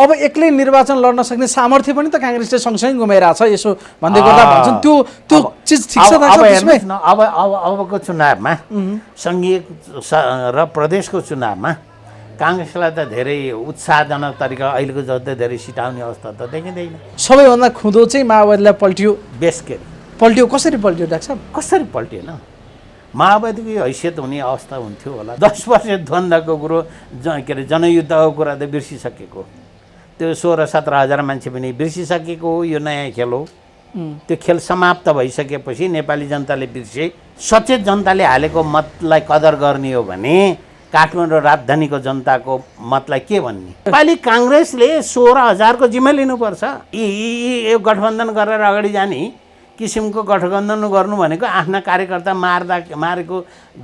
अब एक्लै निर्वाचन लड्न सक्ने सामर्थ्य पनि त कांग्रेसले सँगसँगै गुमाइरहेछ यसो भन्दै गर्दा भन्छन् त्यो चीज ठीक छ अब हेर्नुहोस् न अबको चुनावमा संघीय र प्रदेशको चुनावमा कांग्रेसलाई त धेरै उत्साहजनक तरिका अहिलेको जस्तै धेरै सिट आउने अवस्था त देखिँदैन। सबैभन्दा खुँदो चाहिँ माओवादीलाई पल्टियो। बेसकेरी पल्टियो कसरी पल्टियो डाक्टर साहब? कसरी पल्टिएन? माओवादीको हैसियत हुने अवस्था हुन्थ्यो होला। 10% द्वन्द्वको कुरो के अरे जनयुद्धको कुरा त बिर्सिसकेको, त्यो 16-17 हजार मान्छे पनि बिर्सिसकेको हो। यो नयाँ खेल हो। त्यो खेल समाप्त भइसकेपछि नेपाली जनताले बिर्से। सचेत जनताले हालेको मतलाई कदर गर्ने हो भने काठमाडौँ राजधानीको जनताको मतलाई के भन्ने? नेपाली काङ्ग्रेसले 16,000को जिम्मा लिनुपर्छ। यो गठबन्धन गरेर अगाडि जाने किसिमको गठबन्धन गर्नु भनेको आफ्ना कार्यकर्ता मारेको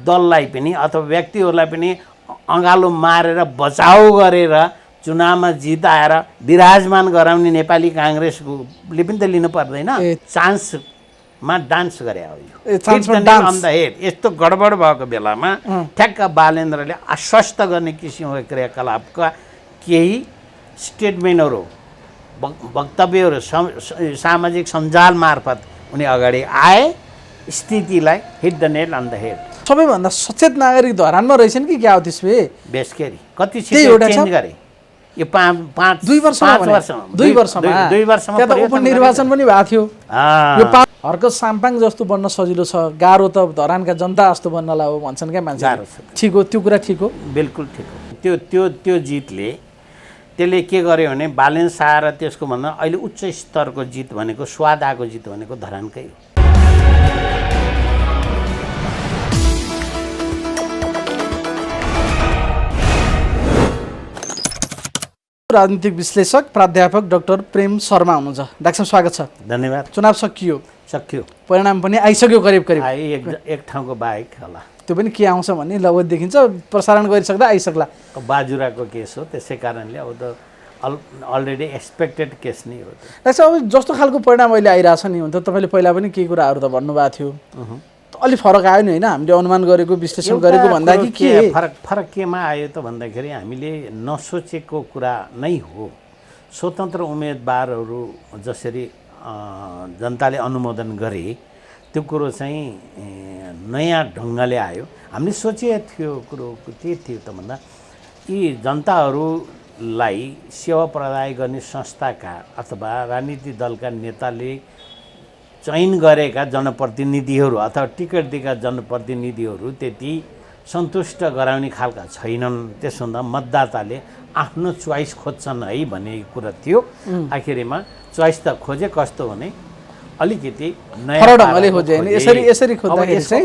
दललाई पनि अथवा व्यक्तिहरूलाई पनि अँगालो मारेर बचाउ गरेर चुनावमा जिताएर विराजमान गराउने नेपाली काङ्ग्रेसले पनि त लिनु पर्दैन। चान्समा डान्स गरे हो यो। यस्तो गडबड भएको बेलामा ठ्याक्क बालेन्द्रले आश्वस्त गर्ने किसिमको क्रियाकलापका केही स्टेटमेन्टहरू वक्तव्यहरू सामाजिक सञ्जाल मार्फत उनी अगाडि आए, स्थितिलाई hit the nail on the head. सबैभन्दा सचेत नागरिक धरानमा रहेछन् कि क्या हो त्यसले? बेसकेरी कति छिटो चेन्ज गरे यो 2 वर्षमा उपनिर्वाचन पनि भएको थियो। यो हर्क साम्पाङ जस्तो बन्न सजिलो छ, गाह्रो त धरानका जनता जस्तो बन्नलाई हो भन्छन् क्या मान्छे। ठिक हो, त्यो कुरा ठिक हो, बिल्कुल ठिक हो। त्यो जितले त्यसले के गर्यो भने बालेन्स आएर त्यसको भन्दा अहिले उच्च स्तरको जित भनेको स्वाद आएको जित भनेको धरानकै हो। राजनीतिक विश्लेषक प्राध्यापक डाक्टर प्रेम शर्मा हुनुहुन्छ। डाक्टर साहब स्वागत छ। धन्यवाद। चुनाव सक्यो, परिणाम पनि आइसक्यो करिब एक ठाउँको बाहेक होला। त्यो पनि के आउँछ भन्ने लगभग देखिन्छ, प्रसारण गरिसक्दा आइसक्ला। बाजुराको केस हो, त्यसै कारणले अब त अलरेडी एक्सपेक्टेड केस नै हो। डाक्टर साहब अब जस्तो खालको परिणाम अहिले आइरहेछ नि, हुन्छ तपाईँले पहिला पनि केही कुराहरू त भन्नुभएको थियो, अलि फरक आयो नि होइन? हामीले अनुमान गरेको विश्लेषण गरेको भन्दा कि के फरक केमा आयो त भन्दाखेरि हामीले नसोचेको कुरा नै हो। स्वतन्त्र उम्मेदवारहरू जसरी जनताले अनुमोदन गरे त्यो कुरो चाहिँ नयाँ ढङ्गले आयो। हामीले सोचेको थियो कुरो के थियो त भन्दा यी जनताहरूलाई सेवा प्रदान गर्ने संस्थाका अथवा राजनीतिक दलका नेताले चयन गरेका जनप्रतिनिधिहरू अथवा टिकट दिएका जनप्रतिनिधिहरू त्यति सन्तुष्ट गराउने खालका छैनन्। त्यसभन्दा मतदाताले आफ्नो चोइस खोज्छन् है भन्ने कुरा थियो। आखिरमा चोइस त खोजे कस्तो भने अलिकति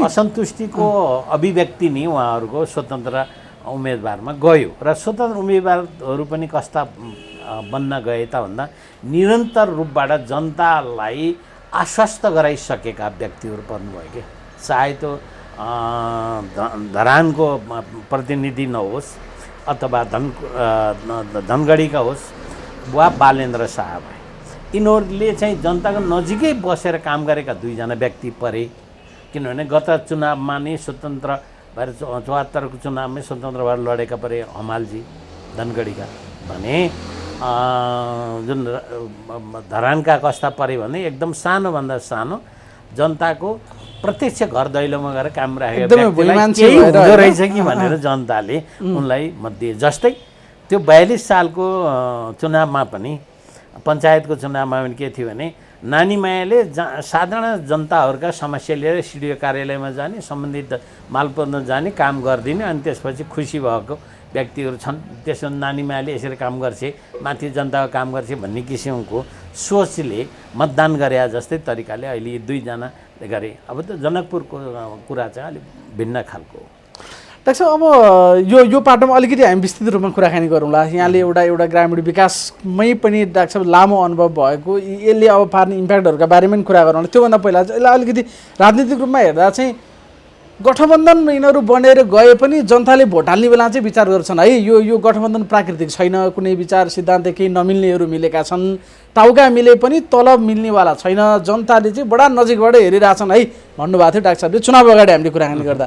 असन्तुष्टिको अभिव्यक्ति नै उहाँहरूको स्वतन्त्र उम्मेदवारमा गयो। र स्वतन्त्र उम्मेदवारहरू पनि कस्ता बन्न गए त भन्दा निरन्तर रूपबाट जनतालाई आश्वस्त गराइसकेका व्यक्तिहरू पर्नुभयो कि, चाहे त्यो धरानको प्रतिनिधि नहोस् अथवा धनगढीका होस् वा बालेन्द्र साहब, यिनीहरूले चाहिँ जनताको नजिकै बसेर काम गरेका दुईजना व्यक्ति परे। किनभने गत चुनावमा नै स्वतन्त्र भएर 74को चुनावमै स्वतन्त्र भएर लडेका परे हमालजी धनगढीका भने जुन धरानका कस्ता परे भने एकदम सानोभन्दा सानो जनताको प्रत्यक्ष घर दैलोमा गएर काम राखेको हुँदो रहेछ कि भनेर जनताले उनलाई मत दिए। जस्तै त्यो 42 सालको चुनावमा पनि पञ्चायतको चुनावमा पनि के थियो भने नानीमायाले साधारण जनताहरूका समस्या लिएर सिडिओ कार्यालयमा जाने, सम्बन्धित मालपोतमा जाने, काम गरिदिने, अनि त्यसपछि खुसी भएको व्यक्तिहरू छन्। त्यसो नानीमायाले यसरी काम गर्छे, माथि जनताको काम गर्छे भन्ने किसिमको सोचले मतदान गरे जस्तै तरिकाले अहिले यी दुईजनाले गरे। अब त जनकपुरको कुरा चाहिँ अलिक भिन्न खालको हो। डाक्टर साहब अब यो पाटोमा अलिकति हामी विस्तृत रूपमा कुराकानी गरौँला। यहाँले एउटा ग्रामीण विकासमै पनि डाक्टर साहब लामो अनुभव भएको, यसले अब पार्ने इम्प्याक्टहरूका बारेमा पनि कुरा गरौँला। त्योभन्दा पहिला यसलाई अलिकति राजनीतिक रूपमा हेर्दा चाहिँ गठबन्धन यिनीहरू बनेर गए पनि जनताले भोट हाल्ने बेला चाहिँ विचार गर्छन् है यो गठबन्धन प्राकृतिक छैन, कुनै विचार सिद्धान्त केही नमिल्नेहरू मिलेका छन्, टाउका मिले पनि तलब मिल्नेवाला छैन, जनताले चाहिँ बडा नजिकबाट हेरिरहेछन् है भन्नुभएको थियो डाक्टर साहबले चुनाव अगाडि हामीले कुराकानी गर्दा।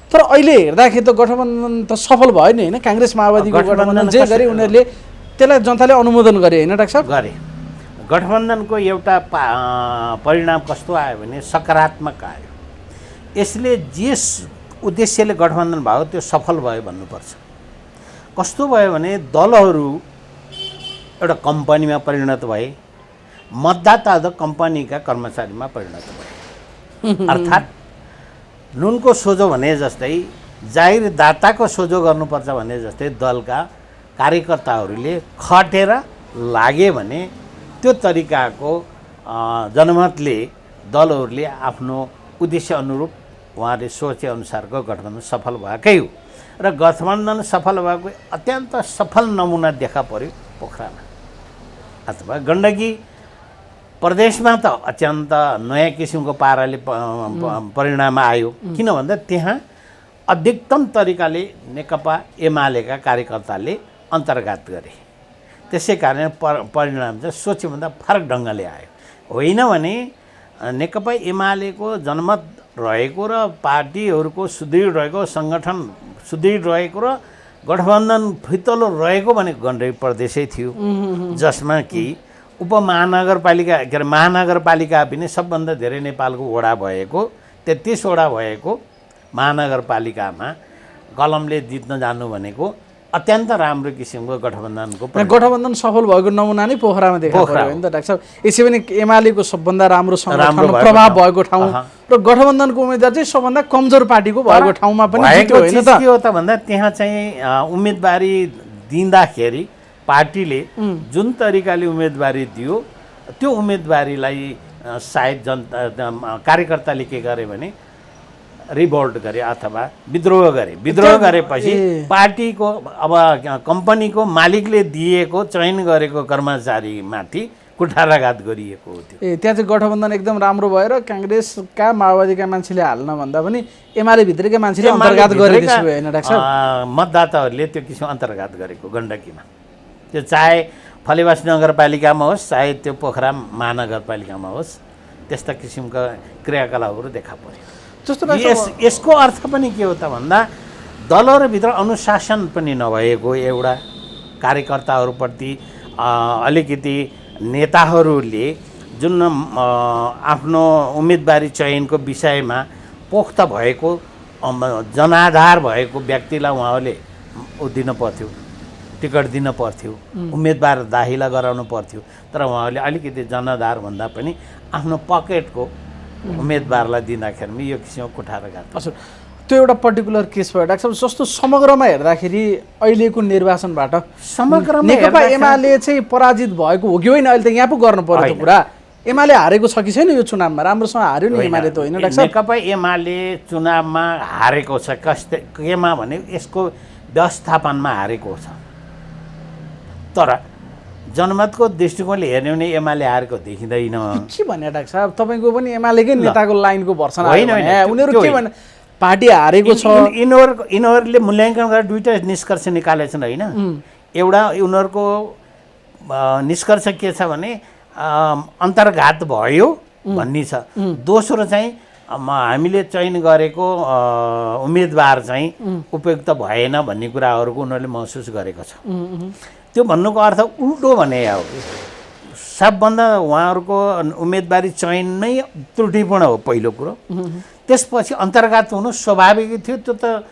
तर अहिले हेर्दाखेरि त गठबन्धन त सफल भयो नि होइन? काङ्ग्रेस माओवादीको गठबन्धन जे गरे उनीहरूले त्यसलाई जनताले अनुमोदन गरे होइन डाक्टर साहब? गरे। गठबन्धनको एउटा परिणाम कस्तो आयो भने सकारात्मक आयो। यसले जे उद्देश्यले गठबन्धन भयो त्यो सफल भयो भन्नुपर्छ। कस्तो भयो भने दलहरू एउटा कम्पनीमा परिणत भए, मतदाता कम्पनीका कर्मचारीमा परिणत भए। अर्थात् नुनको सोझो भने जस्तै जागिरदाताको सोझो गर्नुपर्छ भने जस्तै दलका कार्यकर्ताहरूले खटेर लागे भने त्यो तरिकाको जनमतले दलहरूले आफ्नो उद्देश्य अनुरूप उहाँले सोचे अनुसारको गठबन्धन सफल भएकै हो। र गठबन्धन सफल भएको अत्यन्त सफल नमुना देखा पर्यो पोखरामा अथवा गण्डकी प्रदेशमा त अत्यन्त नयाँ किसिमको पाराले परिणाम आयो। किन भन्दा त्यहाँ अधिकतम तरिकाले नेकपा एमालेका कार्यकर्ताले अन्तर्घात गरे। त्यसै कारण परिणाम चाहिँ सोचेभन्दा फरक ढङ्गले आयो। होइन भने नेकपा एमालेको जनमत रहेको र पार्टीहरूको सुदृढ रहेको, सङ्गठन सुदृढ रहेको र गठबन्धन फितलो रहेको भने गण्डकी प्रदेशै थियो, जसमा कि उपमहानगरपालिका के अरे महानगरपालिका पनि सबभन्दा धेरै नेपालको वडा भएको 33 वडा भएको महानगरपालिकामा कलमले जित्न जानु भनेको अत्यन्त राम्रो किसिमको गठबन्धन सफल भएको नमुना नै पोखरामा देखा पर्यो होइन त डाक्टर साहब? यसै पनि एमालेको सबभन्दा राम्रो सङ्गठन प्रभाव भएको ठाउँ र गठबन्धनको उम्मेदवार चाहिँ सबभन्दा कमजोर पार्टीको भएको ठाउँमा पनि जित्यो होइन त? के हो त भन्दा त्यहाँ चाहिँ उम्मेदवारी दिँदाखेरि पार्टीले जुन तरिकाले उम्मेदवारी दियो त्यो उम्मेदवारीलाई सायद जनता कार्यकर्ताले के गरे भने रिभोल्ट गरे अथवा विद्रोह गरे। विद्रोह गरेपछि पार्टीको अब कम्पनीको मालिकले दिएको चयन गरेको कर्मचारीमाथि कुठाराघात गरिएको हो। त्यो त्यहाँ चाहिँ गठबन्धन एकदम राम्रो भएर काङ्ग्रेसका माओवादीका मान्छेले हाल्न भन्दा पनि एमाले भित्रकै मान्छेले अन्तर्घात गरेको छु होइन डाक्टर साहब? मतदाताहरूले त्यो किसिम अन्तर्घात गरेको गण्डकीमा, त्यो चाहे फलेवास नगरपालिकामा होस् चाहे त्यो पोखरा महानगरपालिकामा होस्, त्यस्ता किसिमका क्रियाकलापहरू देखा पर्यो। यसको अर्थ पनि के हो त भन्दा दलहरूभित्र अनुशासन पनि नभएको एउटा, कार्यकर्ताहरूप्रति अलिकति नेताहरूले जुन आफ्नो उम्मेदवारी चयनको विषयमा पोख्त भएको जनाधार भएको व्यक्तिलाई उहाँहरूले दिनु पर्थ्यो, टिकट दिन पर्थ्यो, उम्मेदवार दाखिला गराउनु पर्थ्यो। तर उहाँहरूले अलिकति जनाधार भन्दा पनि आफ्नो पकेटको उम्मेदवारलाई दिँदाखेरिमा यो किसिमको कुठाराघात। हजुर, त्यो एउटा पर्टिकुलर केस भयो डाक्टर साहब। जस्तो समग्रमा हेर्दाखेरि अहिलेको निर्वाचनबाट नेकपा एमाले चाहिँ पराजित भएको हो कि होइन? अहिले त यहाँ पो गर्नु पर्यो त्यो कुरा। एमाले हारेको छ कि छैन यो चुनावमा? राम्रोसँग हार्यो नि एमाले त होइन डाक्टर साहब? नेकपा एमाले चुनावमा हारेको छ। केमा भने यसको व्यवस्थापनमा हारेको छ। तर जनमतको दृष्टिकोणले हेर्ने भने एमाले हारेको देखिँदैन। के भने डाक्टर साहब? तपाईँको पनि एमालेकै नेताको लाइनको भर्सन होइन? उनीहरू के भने पार्टी हारेको छ। यिनीहरूले मूल्याङ्कन गरेर दुईवटा निष्कर्ष निकालेछन् होइन? एउटा उनीहरूको निष्कर्ष के छ भने अन्तर्घात भयो भन्ने छ। दोस्रो चाहिँ हामीले चयन गरेको उम्मेदवार चाहिँ उपयुक्त भएन भन्ने कुराहरूको उनीहरूले महसुस गरेको छ। त्यो भन्नुको अर्थ उल्टो भने हो कि सबभन्दा उहाँहरूको उम्मेदवारी चयन नै त्रुटिपूर्ण हो पहिलो कुरो। त्यसपछि अन्तर्घात हुनु स्वाभाविक थियो। त्यो त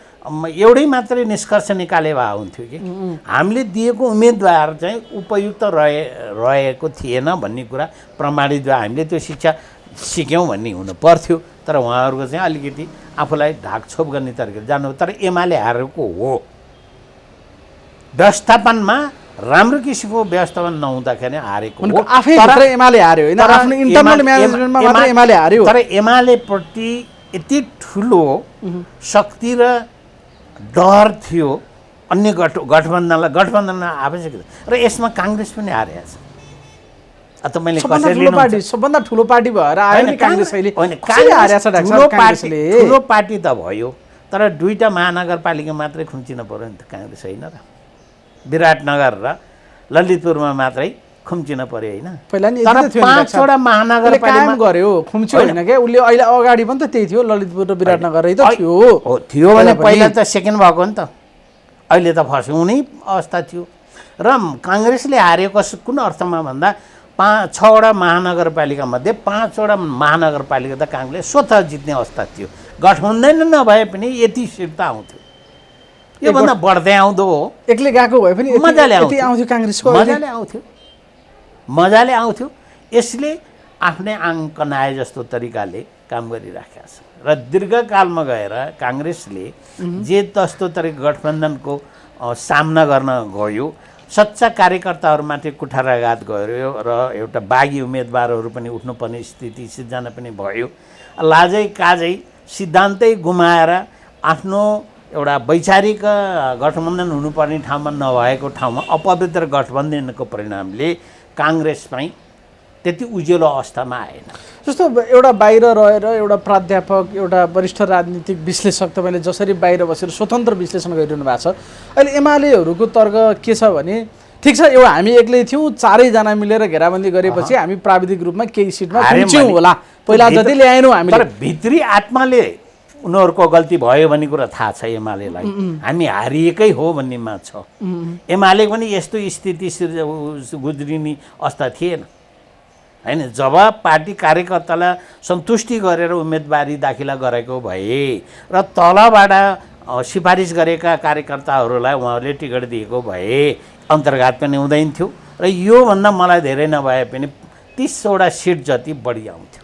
एउटै मात्रै निष्कर्ष निकाले भए हुन्थ्यो कि हामीले दिएको उम्मेदवार चाहिँ उपयुक्त रहेको थिएन भन्ने कुरा प्रमाणित भयो। हामीले त्यो शिक्षा सिक्यौँ भन्ने हुनु पर्थ्यो। तर उहाँहरूको चाहिँ अलिकति आफूलाई ढाकछोप गर्ने तरिकाले जानु। तर एमाले हारेको हो। व्यवस्थापनमा राम्रो किसिमको व्यवस्थापन नहुँदाखेरि हारेको हो। आफैभित्र एमाले हार्यो होइन? आफ्नो इन्टरनल म्यानेजमेन्टमा मात्र एमाले हार्यो। तर एमालेप्रति यति ठुलो शक्ति र डर थियो अन्य गठबन्धनलाई आवश्यक। र यसमा काङ्ग्रेस पनि हारेको छ। तपाईँले सबभन्दा ठुलो पार्टी भएर आयो नि काङ्ग्रेस। ठुलो पार्टी त भयो तर दुईटा महानगरपालिका मात्रै खुम्चिन पर्यो नि त काङ्ग्रेस होइन र? विराटनगर र ललितपुरमा मात्रै खुम्चिन पर्यो होइन? पहिला नि तर 5वटा महानगरपालिका गर्यो खुम्च्यो होइन क्या? उसले अहिले अगाडि पनि त त्यही थियो, ललितपुर र विराटनगरै त थियो भने पहिला त सेकेन्ड भएको नि त। अहिले त फर्स्ट हुने अवस्था थियो। र काङ्ग्रेसले हारेको कुन अर्थमा भन्दा 6वटा महानगरपालिका मध्ये 5वटा महानगरपालिका त काङ्ग्रेस स्वतः जित्ने अवस्था थियो। गठबन्धन नभए पनि यति सिट त आउँथ्यो, योभन्दा बढ्दै आउँदो हो। एक्लै गएको भए पनि मजाले आउँथ्यो काङ्ग्रेसको, मजाले आउँथ्यो। यसले आफ्नै आङ्क नआए जस्तो तरिकाले काम गरिराखेको छ र दीर्घकालमा गएर काङ्ग्रेसले जे जस्तो तरिका गठबन्धनको सामना गर्न गयो, सच्चा कार्यकर्ताहरूमाथि कुठाराघात गयो र एउटा बागी उम्मेदवारहरू पनि उठ्नुपर्ने स्थिति सिर्जना पनि भयो। लाजै काजै सिद्धान्तै गुमाएर आफ्नो एउटा वैचारिक गठबन्धन हुनुपर्ने ठाउँमा नभएको ठाउँमा अपवित्र गठबन्धनको परिणामले काङ्ग्रेस पनि त्यति उज्यालो अवस्थामा आएन। जस्तो एउटा बाहिर रहेर एउटा प्राध्यापक, एउटा वरिष्ठ राजनीतिक विश्लेषक तपाईँले जसरी बाहिर बसेर स्वतन्त्र विश्लेषण गरिरहनु भएको छ, अहिले एमालेहरूको तर्क के छ भने ठिक छ यो हामी एक्लै थियौँ, चारैजना मिलेर घेराबन्दी गरेपछि हामी प्राविधिक रूपमा केही सिटमा पुग्छौँ होला, पहिला जति ल्याएनौँ हामीले। तर भित्री आत्माले उनीहरूको गल्ती भयो भन्ने कुरा थाहा छ एमालेलाई, हामी हारिएकै हो भन्नेमा छ। एमाले पनि यस्तो स्थिति गुज्रिने अवस्था थिएन हैन। जब पार्टी कार्यकर्तालाई सन्तुष्टि गरेर उम्मेदवारी दाखिला गरेको भए र तलबाट सिफारिस गरेका कार्यकर्ताहरूलाई उहाँहरूले टिकट दिएको भए अन्तर्घात पनि हुँदैन थियो र योभन्दा मलाई धेरै नभए पनि 30वटा सिट जति बढी आउँथ्यो।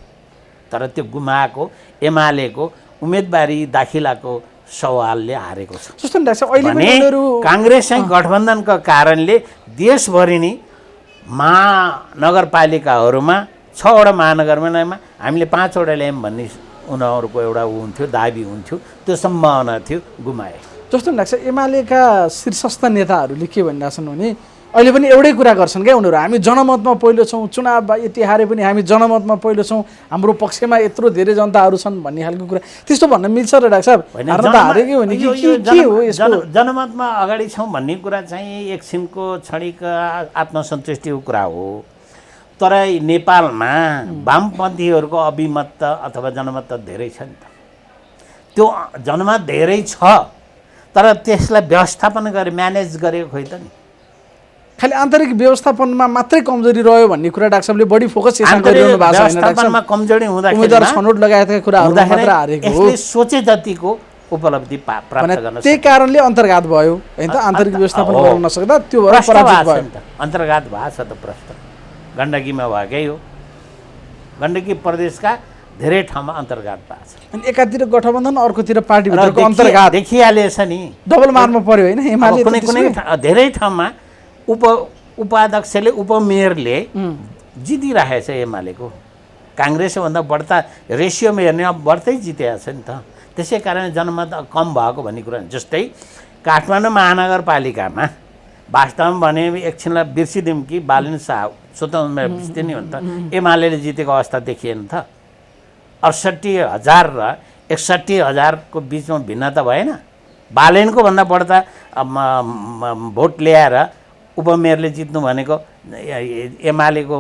तर त्यो गुमाएको एमालेको उम्मेदवारी दाखिलाको सवालले हारेको छ। जस्तो लाग्छ अहिले पनि काङ्ग्रेस चाहिँ गठबन्धनको कारणले देशभरि नै महानगरपालिकाहरूमा 6वटा महानगरपालिकामा हामीले 5वटा ल्यायौँ भन्ने उनीहरूको एउटा हुन्थ्यो, दाबी हुन्थ्यो, त्यो सम्भावना थियो, गुमाए। जस्तो लाग्छ एमालेका शीर्षस्थ नेताहरूले के भनिरहेछन् भने अहिले पनि एउटै कुरा गर्छन् क्या उनीहरू, हामी जनमतमा पहिलो छौँ, चुनाव यति हारे पनि हामी जनमतमा पहिलो छौँ, हाम्रो पक्षमा यत्रो धेरै जनताहरू छन् भन्ने खालको कुरा। त्यस्तो भन्न मिल्छ र डाक्टर साहब? हारेकै हो नि के हो यसको? जनमतमा अगाडि छौँ भन्ने कुरा चाहिँ एकछिनको क्षणिक आत्मसन्तुष्टिको कुरा हो। तर नेपालमा वामपन्थीहरूको अभिमत अथवा जनमत त धेरै छ नि त। त्यो जनमत धेरै छ, तर त्यसलाई व्यवस्थापन गरे म्यानेज गरेको खोइ त नि। खालि आन्तरिक व्यवस्थापनमा मात्रै कमजोरी रह्यो भन्ने कुरा डाक्टर साहबले बढी फोकस गरिरहनु भएको छ। व्यवस्थापनमा कमजोरी हुँदाखेरि उम्मेदवार छनौट लगायतका कुराहरू मात्र हारेको हो। यसले सोचे जतिको उपलब्धि प्राप्त गर्न त्यही कारणले अन्तर्घात भयो हैन त। आन्तरिक व्यवस्थापन गर्न नसक्दा त्यो भएर पराजित भयो। अन्तर्घात भएको छ त प्रश्न गण्डकीमा भएकै हो। गण्डकी प्रदेशका धेरै ठाउँमा अन्तर्घात भएको छ। अनि एकातिर गठबन्धन अर्कोतिर पार्टीभित्रको अन्तर्घात देखिहालेछ नि। डबल मारमा पर्यो हैन एमाले। कुनै धेरै ठाउँमा उपाध्यक्षले उपमेयरले जितिरहेछ एमालेको। काङ्ग्रेसभन्दा बढ्ता रेसियोमा हेर्ने अब बढ्दै जितेको छ नि त। त्यसै कारण जनमत कम भएको भन्ने कुरा। जस्तै काठमाडौँ महानगरपालिकामा वास्तवमा भने एकछिनलाई बिर्सिदिउँ कि बालन शाह स्वतन्त्र बिर्सिदिउँ नि भने त एमाले जितेको अवस्था देखिएन त। 68,000 र 61,000को बिचमा भिन्नता भएन। बालेनको भन्दा बढ्ता भोट ल्याएर उपमेयरले जित्नु भनेको एमालेको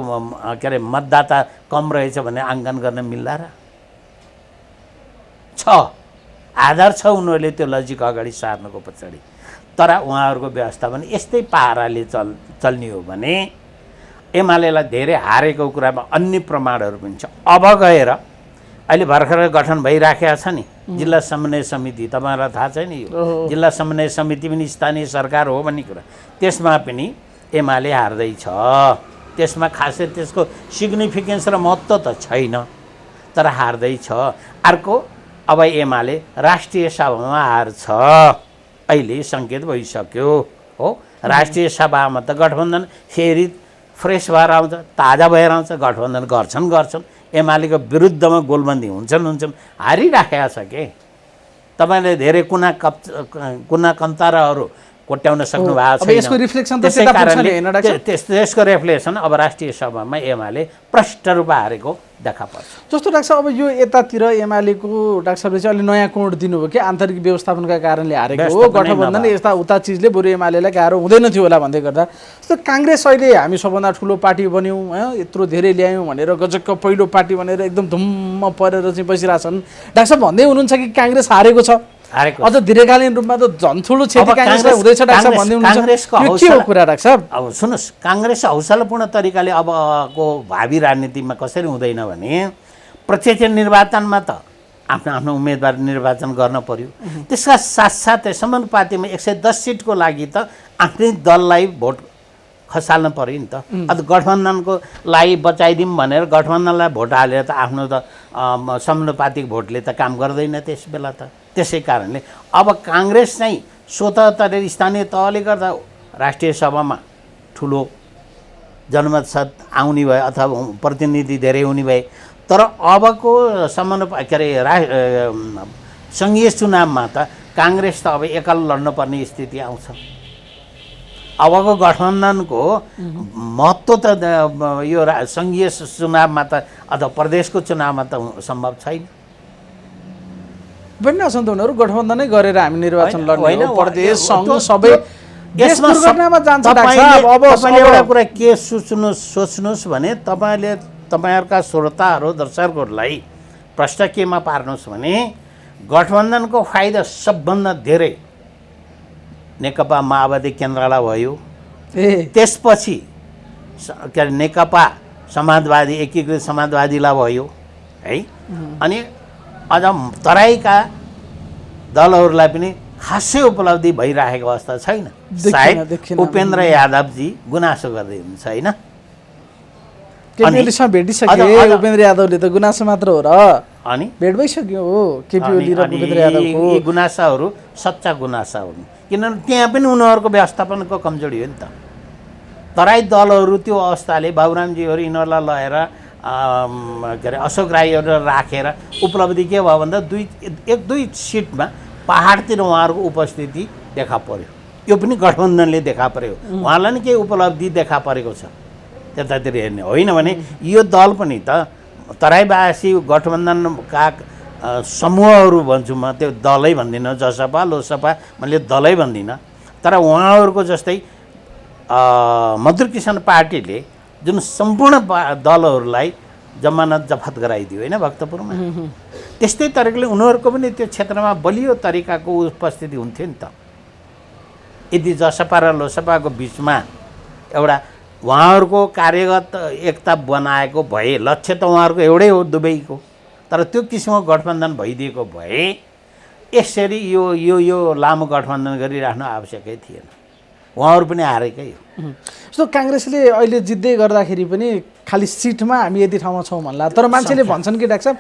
के अरे मतदाता कम रहेछ भन्ने आङ्कन गर्न मिल्ला र? छ आधार छ उनीहरूले त्यो लजिक अगाडि सार्नको पछाडि। तर उहाँहरूको व्यवस्थापन यस्तै पाराले चल्ने हो भने एमालेलाई धेरै हारेको कुरामा अन्य प्रमाणहरू पनि छ। अब गएर अहिले भर्खर गठन भइराखेको छ नि जिल्ला समन्वय समिति, तपाईँलाई थाहा छैन यो जिल्ला समन्वय समिति पनि स्थानीय सरकार हो भन्ने कुरा। त्यसमा पनि एमाले हार्दैछ। त्यसमा खासै त्यसको सिग्निफिकेन्स र महत्त्व त छैन, तर हार्दैछ। अर्को अब एमाले राष्ट्रिय सभामा हार्छ, अहिले सङ्केत भइसक्यो हो। राष्ट्रिय सभामा त गठबन्धन फेरि फ्रेस भएर आउँछ, ताजा भएर आउँछ, गठबन्धन गर्छन्। एमालेको विरुद्धमा गोलबन्दी हुन्छन्, हारिराखेका छ के। तपाईँले धेरै कुना कन्ताराहरू कोट्याउन सक्नु भएको छैन। यसको रिफ्लेक्सन त त्यता पुग्छ नि हैन डाक्टर? त्यसको रिफ्लेक्सन अब राष्ट्रिय सभामा एमाले प्रष्ट रूपमा हारेको देखा पर्छ। जस्तो डाक्टर अब यो यतातिर एमालेको डाक्टर साहबले चाहिँ अलि नयाँ कोण दिनुभयो कि आन्तरिक व्यवस्थापनका कारणले हारेको हो, गठबन्धन यस्ता उता चिजले बरु एमालेलाई गाह्रो हुँदैन थियो होला भन्दै गर्दा जस्तो काङ्ग्रेस अहिले हामी सबभन्दा ठुलो पार्टी बन्यौँ हैन, यत्रो धेरै ल्यायौँ भनेर गजक्क पहिलो पार्टी भनेर एकदम धुम्म परेर चाहिँ बसिरहेछन्। डाक्टर साहब भन्दै हुनुहुन्छ कि काङ्ग्रेस हारेको छ। हारेको अझ दीर्घकालीन रूपमा त झन् ठुलो क्षति अब काङ्ग्रेसलाई हुँदैछ डाक्टर साहब भन्दै हुनुहुन्छ काङ्ग्रेसको यो के हो हौसला- कुरा डाक्टर साहब अब सुन्नुहोस्, काङ्ग्रेस हौसलापूर्ण तरिकाले अबको भावी राजनीतिमा कसरी हुँदैन भने प्रत्यक्ष निर्वाचनमा त आफ्नो आफ्नो उम्मेदवार निर्वाचन गर्न पर्यो, त्यसका साथसाथै समानुपातिमा 110 सिटको लागि त आफ्नै दललाई भोट खसाल्न पर्यो नि त। अब गठबन्धनको लागि बचाइदिउँ भनेर गठबन्धनलाई भोट हालेर त आफ्नो त समानुपातिक भोटले त काम गर्दैन त्यस बेला त। त्यसै कारणले अब काङ्ग्रेस चाहिँ स्वतः स्थानीय तहले गर्दा राष्ट्रिय सभामा ठुलो जनमत आउने भए अथवा प्रतिनिधि धेरै हुने भए, तर अबको सङ्घीय चुनावमा त काङ्ग्रेस त अब एकल लड्नुपर्ने स्थिति आउँछ। अबको गठबन्धनको महत्त्व त यो सङ्घीय चुनावमा त अथवा प्रदेशको चुनावमा त सम्भव छैन। भन्ने असन्त उनीहरू गठबन्धनै गरेर हामी निर्वाचन लड्ने होइन, हो, प्रदेश सङ्घ त्यो- सबै देश यसमा दुर्घटनामा जान्छ डाक्टर तपाईँले साहब। तपाईँले एउटा कुरा के सोच्नुहोस् भने तपाईँहरूका श्रोताहरू दर्शकहरूलाई प्रश्न केमा पार्नुहोस् भने गठबन्धनको फाइदा सबभन्दा धेरै नेकपा माओवादी केन्द्रलाई भयो, त्यसपछि नेकपा समाजवादी एकीकृत समाजवादीलाई भयो है, अनि अझ तराईका दलहरूलाई पनि खासै उपलब्धि भइरहेको अवस्था छैन। सायद उपेन्द्र यादवजी गुनासो गर्दै हुनुहुन्छ होइन, केपी ओलीसँग भेटिसके उपेन्द्र यादवले त गुनासो मात्र हो र, अनि भेट भइसक्यो हो केपी ओली र उपेन्द्र यादवको। यी गुनासाहरू सच्चा गुनासा हुन्, किनभने त्यहाँ पनि उनीहरूको व्यवस्थापनको कमजोरी हो नि त। तराई दलहरू त्यो अवस्थाले बाबुरामजीहरू यिनीहरूलाई लगेर अशोक राईहरू राखेर उपलब्धि के भयो भन्दा एक दुई सिटमा पहाडतिर उहाँहरूको उपस्थिति देखा पर्यो। यो पनि गठबन्धनले देखा पर्यो, उहाँलाई नि केही उपलब्धि देखा परेको छ त्यतातिर हेर्ने होइन भने यो दल पनि त तराईवासी गठबन्धनका समूहहरू भन्छु म, त्यो दलै भन्दिनँ, जसपा लोसपा मैले दलै भन्दिनँ, तर उहाँहरूको जस्तै मधुर किसान पार्टीले जुन सम्पूर्ण दलहरूलाई जमानत जफत गराइदियो होइन भक्तपुरमा, त्यस्तै तरिकाले उनीहरूको पनि त्यो क्षेत्रमा बलियो तरिकाको उपस्थिति हुन्थ्यो नि त। यदि जसपा र लोसपाको बिचमा एउटा उहाँहरूको कार्यगत एकता बनाएको भए, लक्ष्य त उहाँहरूको एउटै हो दुवैको, तर त्यो किसिमको गठबन्धन भइदिएको भए यसरी यो यो यो लामो गठबन्धन गरिराख्नु आवश्यकै थिएन, उहाँहरू पनि हारेकै हो। जस्तो काङ्ग्रेसले अहिले जित्दै गर्दाखेरि पनि खालि सिटमा हामी यति ठाउँमा छौँ भन्ला, तर मान्छेले भन्छन् कि डाक्टर साहब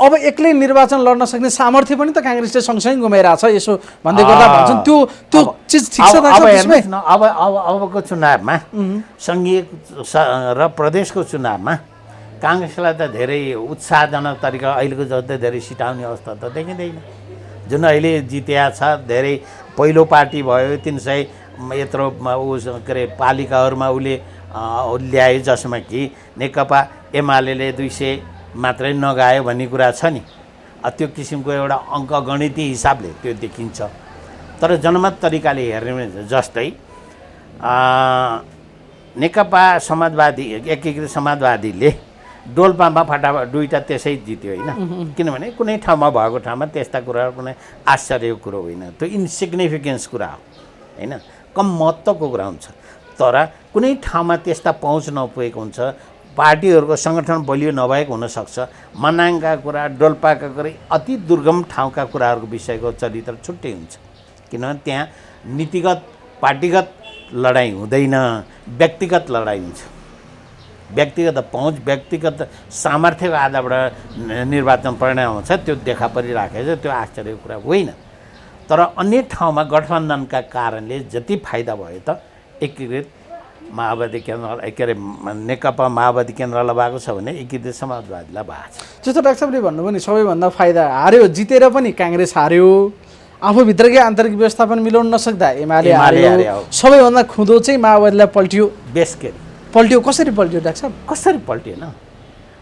अब एक्लै निर्वाचन लड्न सक्ने सामर्थ्य पनि त काङ्ग्रेसले सँगसँगै गुमाइरहेछ यसो भन्दै गर्दा भन्छन्, त्यो चिज ठिक छ अब हेर्नुहोस् न, अबको चुनावमा सङ्घीय र प्रदेशको चुनावमा काङ्ग्रेसलाई त धेरै उत्साहजनक तरिका अहिलेको जस्तै धेरै सिटाउने अवस्था त देखिँदैन। जुन अहिले जितिया छ, धेरै पहिलो पार्टी भयो, 300 यत्रो के अरे पालिकाहरूमा उसले ल्यायो, जसमा कि नेकपा एमाले 200 मात्रै नगायो भन्ने कुरा छ नि, त्यो किसिमको एउटा अङ्कगणितीय हिसाबले त्यो देखिन्छ। तर जनमत तरिकाले हेर्ने भने जस्तै नेकपा समाजवादी एकीकृत समाजवादीले डोल्पामा फटाफट दुईवटा त्यसै जित्यो होइन, किनभने कुनै ठाउँमा भएको ठाउँमा त्यस्ता कुराहरू कुनै आश्चर्यको कुरो होइन, त्यो इन्सिग्निफिकेन्स कुरा हो होइन, कम महत्त्वको कुरा हुन्छ। तर कुनै ठाउँमा त्यस्ता पहुँच नपुगेको हुन्छ, पार्टीहरूको सङ्गठन बलियो नभएको हुनसक्छ, मनाङका कुरा, डोल्पाका कुरा, अति दुर्गम ठाउँका कुराहरूको विषयको चरित्र छुट्टै हुन्छ, किनभने त्यहाँ नीतिगत पार्टीगत लडाइँ हुँदैन, व्यक्तिगत लडाइँ हुन्छ। व्यक्तिगत पहुँच, व्यक्तिगत सामर्थ्यको आधारबाट निर्वाचन परिणाम हुन्छ, त्यो देखा परिराखेको छ, त्यो आश्चर्यको कुरा होइन। तर अन्य ठाउँमा गठबन्धनका कारणले जति फाइदा भयो त एकीकृत माओवादी केन्द्र के अरे नेकपा माओवादी केन्द्रलाई भएको छ भने एकीकृत समाजवादीलाई भएको छ। जस्तो डाक्टर साहबले भन्नुभयो नि सबैभन्दा फाइदा हार्यो, जितेर पनि काङ्ग्रेस हार्यो, आफूभित्रकै आन्तरिक व्यवस्थापन मिलाउन नसक्दा एमाले हार्यो, सबैभन्दा खुँदो चाहिँ माओवादीलाई पल्टियो। बेसकेरी पल्टियो, कसरी पल्टियो डाक्टर साहब? कसरी पल्टिएन?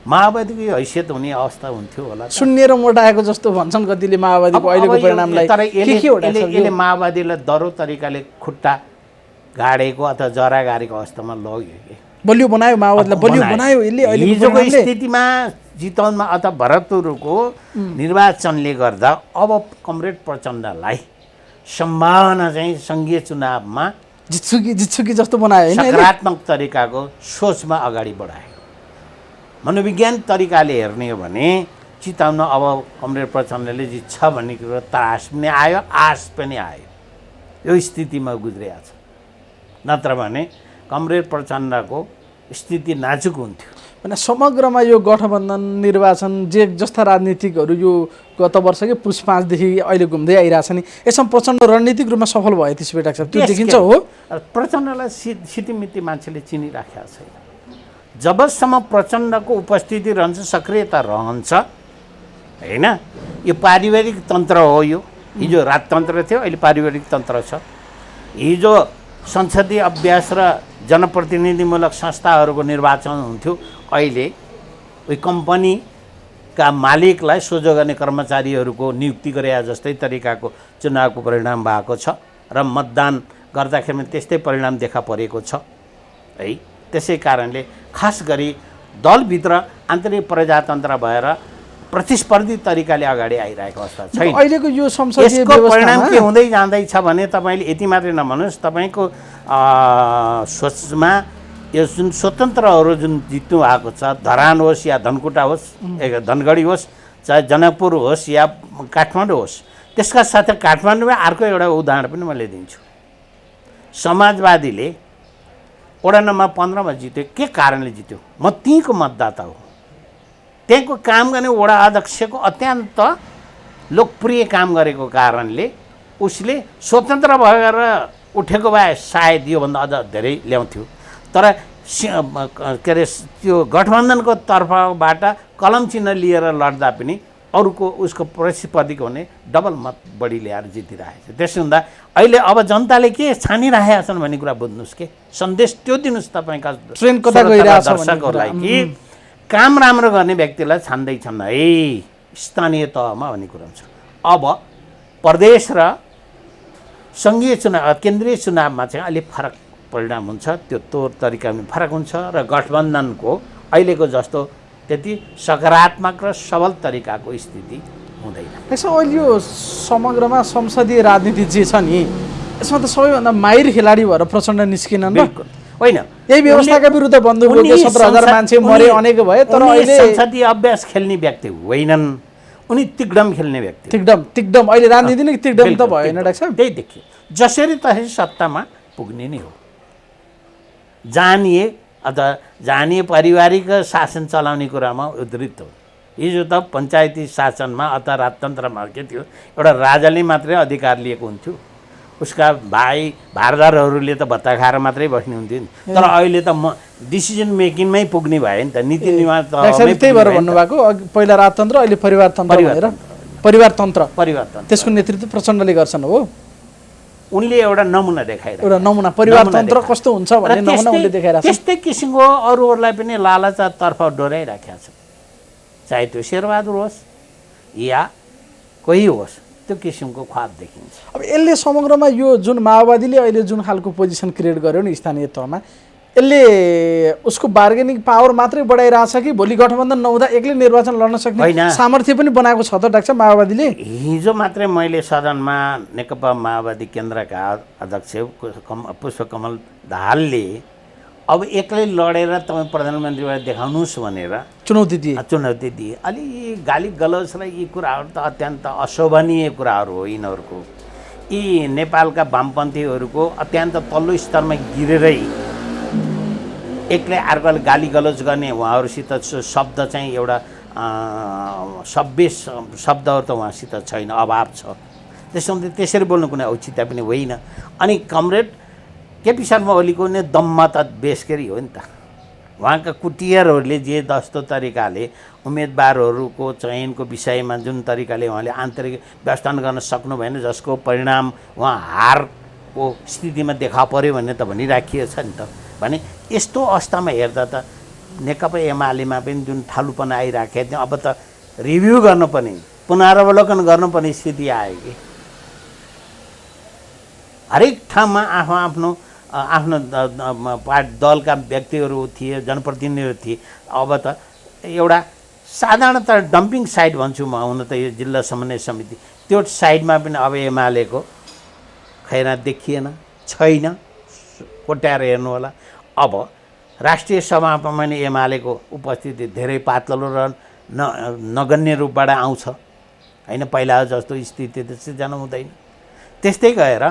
माओवादीको हैसियत हुने अवस्था हुन्थ्यो होला, शून्य र मोटाएको जस्तो भन्छन् कतिले माओवादीको अहिलेको परिणामलाई। तर यसले माओवादीलाई दह्रो तरिकाले खुट्टा गाडेको अथवा जरा गाडेको अवस्थामा लग्यो कि बलियो बनायो माओवादीलाई बलियो बनायो यसले अहिले हिजोको स्थितिमा चितवनमा अथवा भरतपुरको निर्वाचनले गर्दा अब कमरेड प्रचण्डलाई सम्भावना चाहिँ सङ्घीय चुनावमा जित्सुकी जस्तो बनायो होइन सकारात्मक तरिकाको सोचमा अगाडि बढायो। मनोविज्ञान तरिकाले हेर्ने हो भने चितवनमा अब कमरेड प्रचण्डले जित्छ भन्ने कुरो त्रास पनि आयो, आश पनि आयो। यो स्थितिमा गुज्रिएको छ, नत्र भने कमरेड प्रचण्डको स्थिति नाजुक हुन्थ्यो। भने समग्रमा यो गठबन्धन निर्वाचन जस्ता राजनीतिकहरू यो गत वर्ष कि पुस 5 देखि अहिले घुम्दै आइरहेछ नि, यसमा प्रचण्ड रणनीतिक रूपमा सफल भयो त्यसो डाक्टर साहब, त्यो देखिन्छ हो? प्रचण्डलाई सितिमिति मान्छेले चिनिराखेको छैन। जबसम्म प्रचण्डको उपस्थिति रहन्छ, सक्रियता रहन्छ होइन, यो पारिवारिक तन्त्र हो। यो हिजो राजतन्त्र थियो, अहिले पारिवारिक तन्त्र छ। हिजो संसदीय अभ्यास र जनप्रतिनिधिमूलक संस्थाहरूको निर्वाचन हुन्थ्यो, अहिले उही कम्पनीका मालिकलाई सोझो गर्ने कर्मचारीहरूको नियुक्ति गरे जस्तै तरिकाको चुनावको परिणाम भएको छ र मतदान गर्दाखेरिमा त्यस्तै परिणाम देखा परेको छ है। त्यसै कारणले खास गरी दलभित्र आन्तरिक प्रजातन्त्र भएर प्रतिस्पर्धी तरिकाले अगाडि आइरहेको अवस्था छैन। अहिलेको यो संसदीय यसको परिणाम के हुँदै जाँदैछ भने तपाईँले यति मात्रै नभन्नुहोस्, तपाईँको सोचमा यो जुन स्वतन्त्रहरू जुन जित्नु भएको छ, धरान होस् या धनकुटा होस्, धनगढी होस्, चाहे जनकपुर होस् या काठमाडौँ होस्, त्यसका साथै काठमाडौँमा अर्को एउटा उदाहरण पनि मैले दिन्छु। समाजवादीले वडा नम्बर 15 मा जित्यो। के कारणले जित्यो? म त्यहीँको मतदाता हो। त्यहाँको काम गर्ने वडा अध्यक्षको अत्यन्त लोकप्रिय काम गरेको कारणले उसले स्वतन्त्र भएर उठेको भए सायद योभन्दा अझ धेरै ल्याउँथ्यो। तर के अरे त्यो गठबन्धनको तर्फबाट कलम चिन्ह लिएर लड्दा पनि अरूको उसको प्रतिस्पर्धीको भने डबल मत बढी ल्याएर जितिरहेको छ। त्यसो हुँदा अहिले अब जनताले के छानिरहेका छन् भन्ने कुरा बुझ्नुहोस्। के सन्देश त्यो दिनुहोस् तपाईँका ट्रेन कता गइरहेछ दर्शकहरूलाई कि काम राम्रो गर्ने व्यक्तिलाई छान्दैछन् है स्थानीय तहमा भन्ने कुरा हुन्छ। अब प्रदेश र सङ्घीय चुनाव केन्द्रीय चुनावमा चाहिँ अलिक फरक परिणाम हुन्छ, त्यो तौर तरिका पनि फरक हुन्छ र गठबन्धनको अहिलेको जस्तो त्यति सकारात्मक र सबल तरिकाको स्थिति हुँदैन। त्यसो अहिले यो समग्रमा संसदीय राजनीति जे छ नि, यसमा त सबैभन्दा माहिर खेलाडी भएर प्रचण्ड निस्किनन् र होइन। यही व्यवस्थाका विरुद्ध बन्दुक बोके 17,000 मान्छे मरे अनेक भए, तर अहिले संसदीय अभ्यास खेल्ने व्यक्ति होइनन्, उनी तिग्डम खेल्ने व्यक्ति। तिग्डम अहिले राजनीति नै तिग्डम त भएन डाक्टर साहब। त्यही देखियो, जसरी तसरी सत्तामा पुग्ने नै हो। जानिए पारिवारिक शासन चलाउने कुरामा उद्धृत हो। हिजो त पञ्चायती शासनमा अथवा राजतन्त्रमा के थियो, एउटा राजाले मात्रै अधिकार लिएको हुन्थ्यो, उसका भाइ भारदारहरूले त भत्ता खाएर मात्रै बस्ने हुन्थ्यो नि। तर अहिले त डिसिजन मेकिङमै पुग्ने भयो नि त, नीति निर्माण त्यही भएर भन्नुभएको पहिला राजतन्त्र अहिले परिवारतन्त्र त्यसको नेतृत्व प्रचण्डले गर्छन् हो। उनले एउटा नमुना देखाइरहेको, एउटा नमुना परिवारतन्त्र कस्तो हुन्छ भन्ने नमुना उनले देखाइरहेको छ। त्यस्तै किसिमको अरूहरूलाई पनि लालचतर्फ डोराइराखेका छ, चाहे त्यो शेरबहादुर होस् या कोही होस्, त्यो किसिमको ख्वाब देखिन्छ। अब यसले समग्रमा यो जुन माओवादीले अहिले जुन खालको पोजिसन क्रिएट गर्यो नि स्थानीय तहमा, यसले उसको बार्गेनिङ पावर मात्रै बढाइरहेछ कि भोलि गठबन्धन नहुँदा एक्लै निर्वाचन लड्न सक्ने सामर्थ्य पनि बनाएको छ त डाक्टर माओवादीले? हिजो मात्रै मैले सदनमा नेकपा माओवादी केन्द्रका अध्यक्ष पुष्पकमल दाहालले अब एक्लै लडेर तपाईँ प्रधानमन्त्रीलाई देखाउनुहोस् भनेर चुनौती दिए। अलि गाली गलौज र यी कुराहरू त अत्यन्त अशोभनीय कुराहरू हो। यिनीहरूको यी नेपालका वामपन्थीहरूको अत्यन्त तल्लो स्तरमा गिरेरै एक्लै अर्कोले गाली गलौज गर्ने उहाँहरूसित शब्द चाहिँ एउटा सभ्य शब्दहरू त उहाँसित छैन, अभाव छ। त्यसो हुँदा त्यसरी बोल्नु कुनै औचित्य पनि होइन। अनि कमरेड केपी शर्मा ओलीको नै दममा त बेसकरी हो नि त। उहाँका कुटियरहरूले जे जस्तो तरिकाले उम्मेदवारहरूको चयनको विषयमा जुन तरिकाले उहाँले आन्तरिक व्यवस्थापन गर्न सक्नु भएन, जसको परिणाम उहाँ हारको स्थितिमा देखा पर्यो भन्ने त भनिराखिएछ नि त। भने यस्तो अवस्थामा हेर्दा त नेकपा एमालेमा पनि जुन ठालुपना आइराखेको थियो, अब त रिभ्यू गर्नुपर्ने, पुनरावलोकन गर्नुपर्ने स्थिति आयो कि हरेक ठाउँमा आफ्नो आफ्नो आफ्नो दलका व्यक्तिहरू थिए, जनप्रतिनिधिहरू थिए। अब त एउटा साधारणतः डम्पिङ साइट भन्छु म, हुन त यो जिल्ला समन्वय समिति, त्यो साइडमा पनि अब एमालेको खैरा देखिएन, छैन, कोट्याएर हेर्नु होला। अब राष्ट्रिय सभामा पनि एमालेको उपस्थिति धेरै पातलो र नगन्य रूपबाट आउँछ होइन, पहिला जस्तो स्थिति त्यसै जानु हुँदैन। त्यस्तै गएर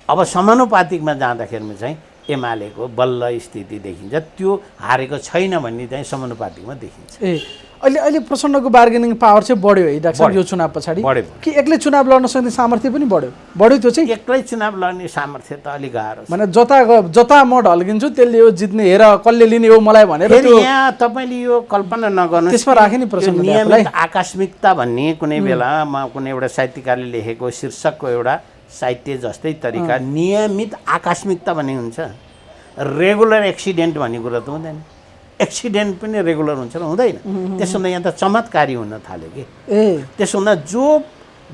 अब समानुपातिकमा जाँदाखेरिमा चाहिँ एमालेको बल्ल स्थिति देखिन्छ, त्यो हारेको छैन भन्ने चाहिँ समानुपातिकमा देखिन्छ। ए अहिले अहिले प्रचण्डको बार्गेनिङ पावर चाहिँ बढ्यो है डाक्टर साहब यो चुनाव पछाडि? बढ्यो कि एक्लै चुनाव लड्न सक्ने सामर्थ्य पनि बढ्यो त्यो चाहिँ? एक्लै चुनाव लड्ने सामर्थ्य त अलिक गाह्रो छ। भने जता म ढल्किन्छु त्यसले यो जित्ने, हेर कसले लिने हो मलाई भनेर त्यो यहाँ तपाईँले यो कल्पना नगर्नु, त्यसमा राखे नि प्रचण्ड नियमित आकस्मिकता भन्ने कुनै बेला म कुनै एउटा साहित्यकारले लेखेको शीर्षकको एउटा साहित्य जस्तै तरिका नियमित आकस्मिकता भन्ने हुन्छ, रेगुलर एक्सिडेन्ट भन्ने कुरा त हुँदैन। एक्सिडेन्ट पनि रेगुलर हुन्छ र हुँदैन। त्यसो हुँदा यहाँ त चमत्कारी हुन थाल्यो कि। त्यसो हुँदा जो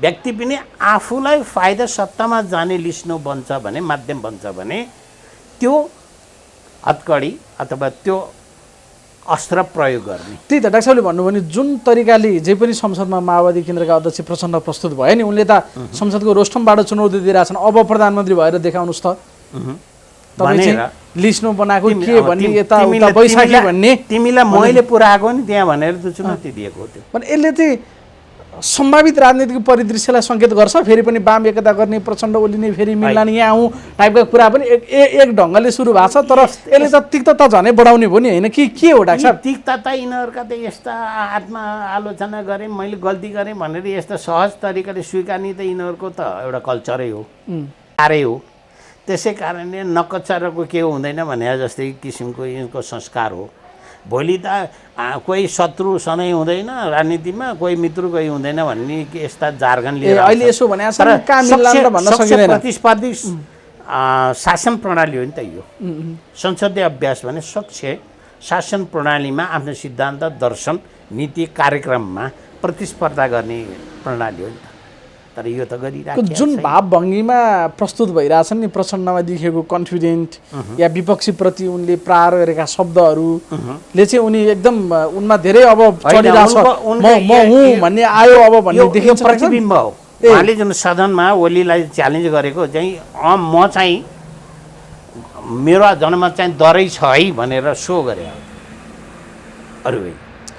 व्यक्ति पनि आफूलाई फाइदा सत्तामा जाने लिस्नो बन्छ भने, माध्यम बन्छ भने, त्यो हतकडी अथवा त्यो अस्त्र प्रयोग गर्ने। त्यही त डाक्टर साहबले भन्नुभयो नि, जुन तरिकाले जे पनि संसदमा माओवादी केन्द्रका अध्यक्ष प्रचण्ड प्रस्तुत भयो नि, उनले त संसदको रोस्टमबाट चुनौती दिइरहेछन्, अब प्रधानमन्त्री भएर देखाउनुहोस् त, लिस्नो बनाएको के भन्ने, यताउता बैशाखी भन्ने, तिमीलाई मैले पुऱ्याएको नि त्यहाँ भनेर त चुनौती दिएको हो। त्यो भने यसले चाहिँ सम्भावित राजनीतिक परिदृश्यलाई सङ्केत गर्छ। फेरि पनि वाम एकता गर्ने, प्रचण्ड ओलीने फेरि मिल्ला नि यहाँ आउँ टाइपका कुरा पनि एक ढङ्गले सुरु भएको छ। तर यसले त तिक्तता झनै बढाउने भयो नि होइन कि के हो डाक्टर साहब? तिक्तता यिनीहरूका त यस्ता आत्मा आलोचना गरेँ, मैले गल्ती गरेँ भनेर यस्ता सहज तरिकाले स्वीकार्ने त यिनीहरूको त एउटा कल्चरै हो, आरै हो। त्यसै कारणले नकचारको के हुँदैन भने जस्तै किसिमको यिनको संस्कार हो। भोलि त कोही शत्रु सधैँ हुँदैन राजनीतिमा, कोही मित्र कोही हुँदैन भन्ने यस्ता जार्गन लिएर अहिले यसो भने प्रतिस्पर्धी शासन प्रणाली हो नि त यो। संसदीय अभ्यास भने सक्ष शासन प्रणालीमा आफ्नो सिद्धान्त, दर्शन, नीति, कार्यक्रममा प्रतिस्पर्धा गर्ने प्रणाली हो नि त। तर यो त गरिरहेको जुन भावभङ्गीमा प्रस्तुत भइरहेछन् नि, प्रचण्डमा देखेको कन्फिडेन्ट या विपक्षीप्रति उनले प्रहार गरेका शब्दहरूले चाहिँ उनी एकदम उनमा धेरै अब चढिरहेछ, म हुँ भन्ने आयो अब भन्ने देखिन्छ। प्रतिबिम्ब हो। उहाँले जुन सदनमा ओलीलाई च्यालेन्ज गरेको चाहिँ म चाहिँ मेरो जन्म चाहिँ डरै छ है भनेर सो गरे अरू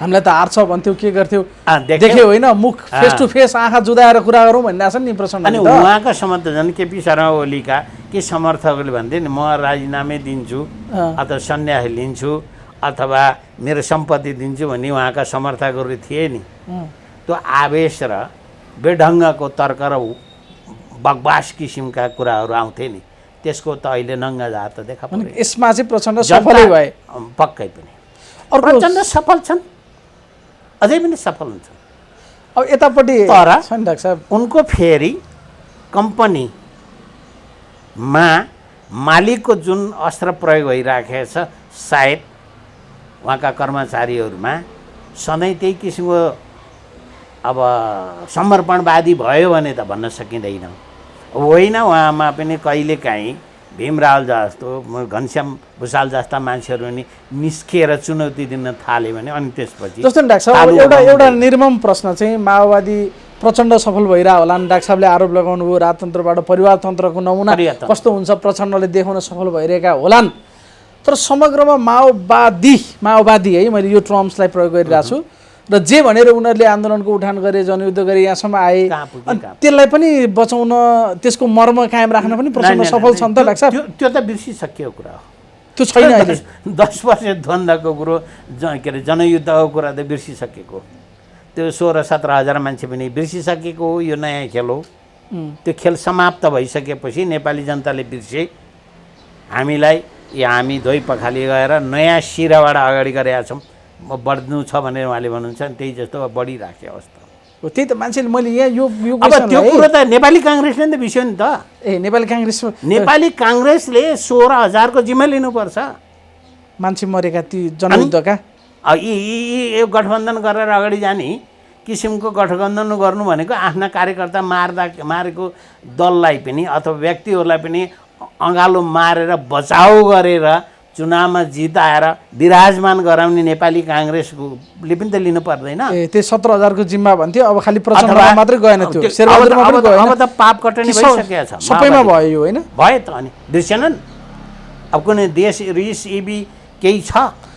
हामीलाई त हार्छ भन्थ्यो, के गर्थ्यो देख्यो होइन, मुख फेस टु फेस आँखा जुदाएर कुरा गरौँ भन्ने आछन् नि प्रचण्ड। अनि उहाँका समर्थक केपी शर्मा ओलीका के समर्थकले भन्थे नि, म राजीनामै दिन्छु अथवा सन्यास लिन्छु अथवा मेरो सम्पत्ति दिन्छु भन्ने उहाँका समर्थकहरू थिए नि। त्यो आवेश र बेढङ्गको तर्क र बकवास किसिमका कुराहरू आउँथे नि, त्यसको त अहिले नङ्गा जात त देखा पर्यो। यसमा चाहिँ प्रचण्ड सफलै भए? पक्कै पनि प्रचण्ड सफल छन्, अझै पनि सफल हुन्छन्। अब यतापट्टि तर डाक्टर साहब उनको फेरि कम्पनीमा मालिकको जुन अस्त्र प्रयोग भइराखेको छ, सायद उहाँका कर्मचारीहरूमा सधैँ त्यही किसिमको अब समर्पणवादी भयो भने त भन्न सकिँदैन। होइन, उहाँमा पनि कहिलेकाहीँ भीम रावल जस्तो, घनश्याम भुषाल जस्ता मान्छेहरू नि निस्किएर चुनौती दिन थाल्यो भने अनि त्यसपछि जस्तो डाक्टर साहब एउटा निर्मम प्रश्न चाहिँ, माओवादी प्रचण्ड सफल भइरह होला नि, डाक्टर साहबले आरोप लगाउनु भयो राजतन्त्रबाट परिवारतन्त्रको नमुना कस्तो हुन्छ प्रचण्डले देखाउन सफल भइरहेका होलान्। तर समग्रमा माओवादी है, मैले यो टर्म्सलाई प्रयोग गरिरहेको छु, र जे भनेर उनीहरूले आन्दोलनको उठान गरे, जनयुद्ध गरे, यहाँसम्म आए, त्यसलाई पनि बचाउन, त्यसको मर्म कायम राख्न पनि प्रचण्ड सफल छन् त लाग्छ? त्यो त बिर्सिसकियो कुरा हो, त्यो छैन अहिले। 10 वर्ष द्वन्द्वको कुरो, के अरे जनयुद्धको कुरा त बिर्सिसकेको, त्यो 16-17 हजार मान्छे पनि बिर्सिसकेको हो। यो नयाँ खेल हो, त्यो खेल समाप्त भइसकेपछि नेपाली जनताले बिर्से, हामीलाई हामी धोइ पखाली गएर नयाँ सिराबाट अगाडि गरेका छौँ, बढ्नु छ भनेर उहाँले भन्नुहुन्छ, त्यही जस्तो बढिराख्यो अवस्था हो। त्यही त मान्छेले मैले यहाँ यो त्यो कुरो त नेपाली काङ्ग्रेसले नि त बिर्स्यो नि त। नेपाली काङ्ग्रेसले 16,000को जिम्मा लिनुपर्छ, मान्छे मरेका ती जनयुद्धका। यो गठबन्धन गरेर अगाडि जाने किसिमको गठबन्धन गर्नु भनेको आफ्ना कार्यकर्ता मारेको दललाई पनि अथवा व्यक्तिहरूलाई पनि अँगालो मारेर बचाउ गरेर चुनावमा जिताएर विराजमान गराउने नेपाली काङ्ग्रेसले पनि त लिनु पर्दैन। त्यो 17,000 को जिम्मा भन्थ्यो, अब खालि प्रचण्ड अथवा- मात्रै गएन, त्यो शेरबहादुरमा पनि गएन। अब त पाप कटनी भइसकेको छ, सबैमा भयो यो होइन? भयो त। अनि बिर्सेनन् अब कुनै देश रिस इबी केही छ,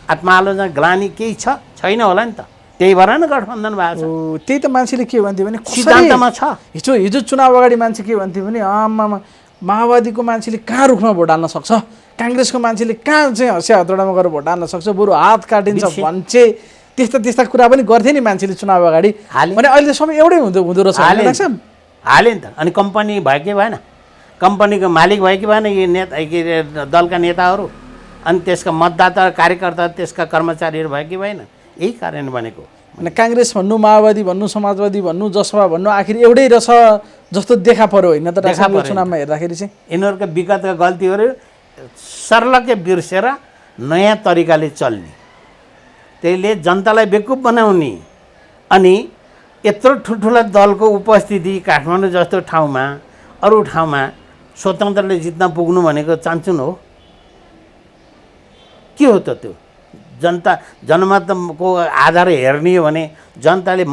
आत्मालोचना ग्लानी केही छैन होला नि त, त्यही भएर न गठबन्धन भएको छ। त्यही त मान्छेले के भन्थ्यो भने सिद्धान्तमा छ। हिजो चुनाव अगाडि मान्छे के भन्थ्यो भने आमामा माओवादीको मान्छेले कहाँ रुखमा भोट हाल्न सक्छ, काङ्ग्रेसको मान्छेले कहाँ चाहिँ हँसिया हतौडामा गएर भोट हाल्न सक्छ, बरु हात काटिन्छ भन्छे, त्यस्ता कुरा पनि गर्थे नि मान्छेले चुनाव अगाडि। भने अहिले सबै एउटै हुँदो रहेछ हाले नि त। अनि कम्पनी भयो कि भएन, कम्पनीको मालिक भयो कि भएन यी नेता दलका नेताहरू, अनि त्यसका मतदाता कार्यकर्ता त्यसका कर्मचारीहरू भयो कि भएन? यही कारण भनेको। भने काङ्ग्रेस भन्नु, माओवादी भन्नु, समाजवादी भन्नु, जसपा भन्नु, आखिर एउटै रहेछ जस्तो देखा पर्यो होइन त? चुनावमा हेर्दाखेरि चाहिँ यिनीहरूका विगतका गल्तीहरू सर्लक्कै बिर्सेर नयाँ तरिकाले चल्ने, त्यसले जनतालाई बेकुफ बनाउने। अनि यत्रो ठुल्ठुला दलको उपस्थिति काठमाडौँ जस्तो ठाउँमा, अरू ठाउँमा स्वतन्त्रले जित्न पुग्नु भनेको चान्चुन हो? के हो त त्यो? जनमतको आधार हेर्ने हो भने जनताले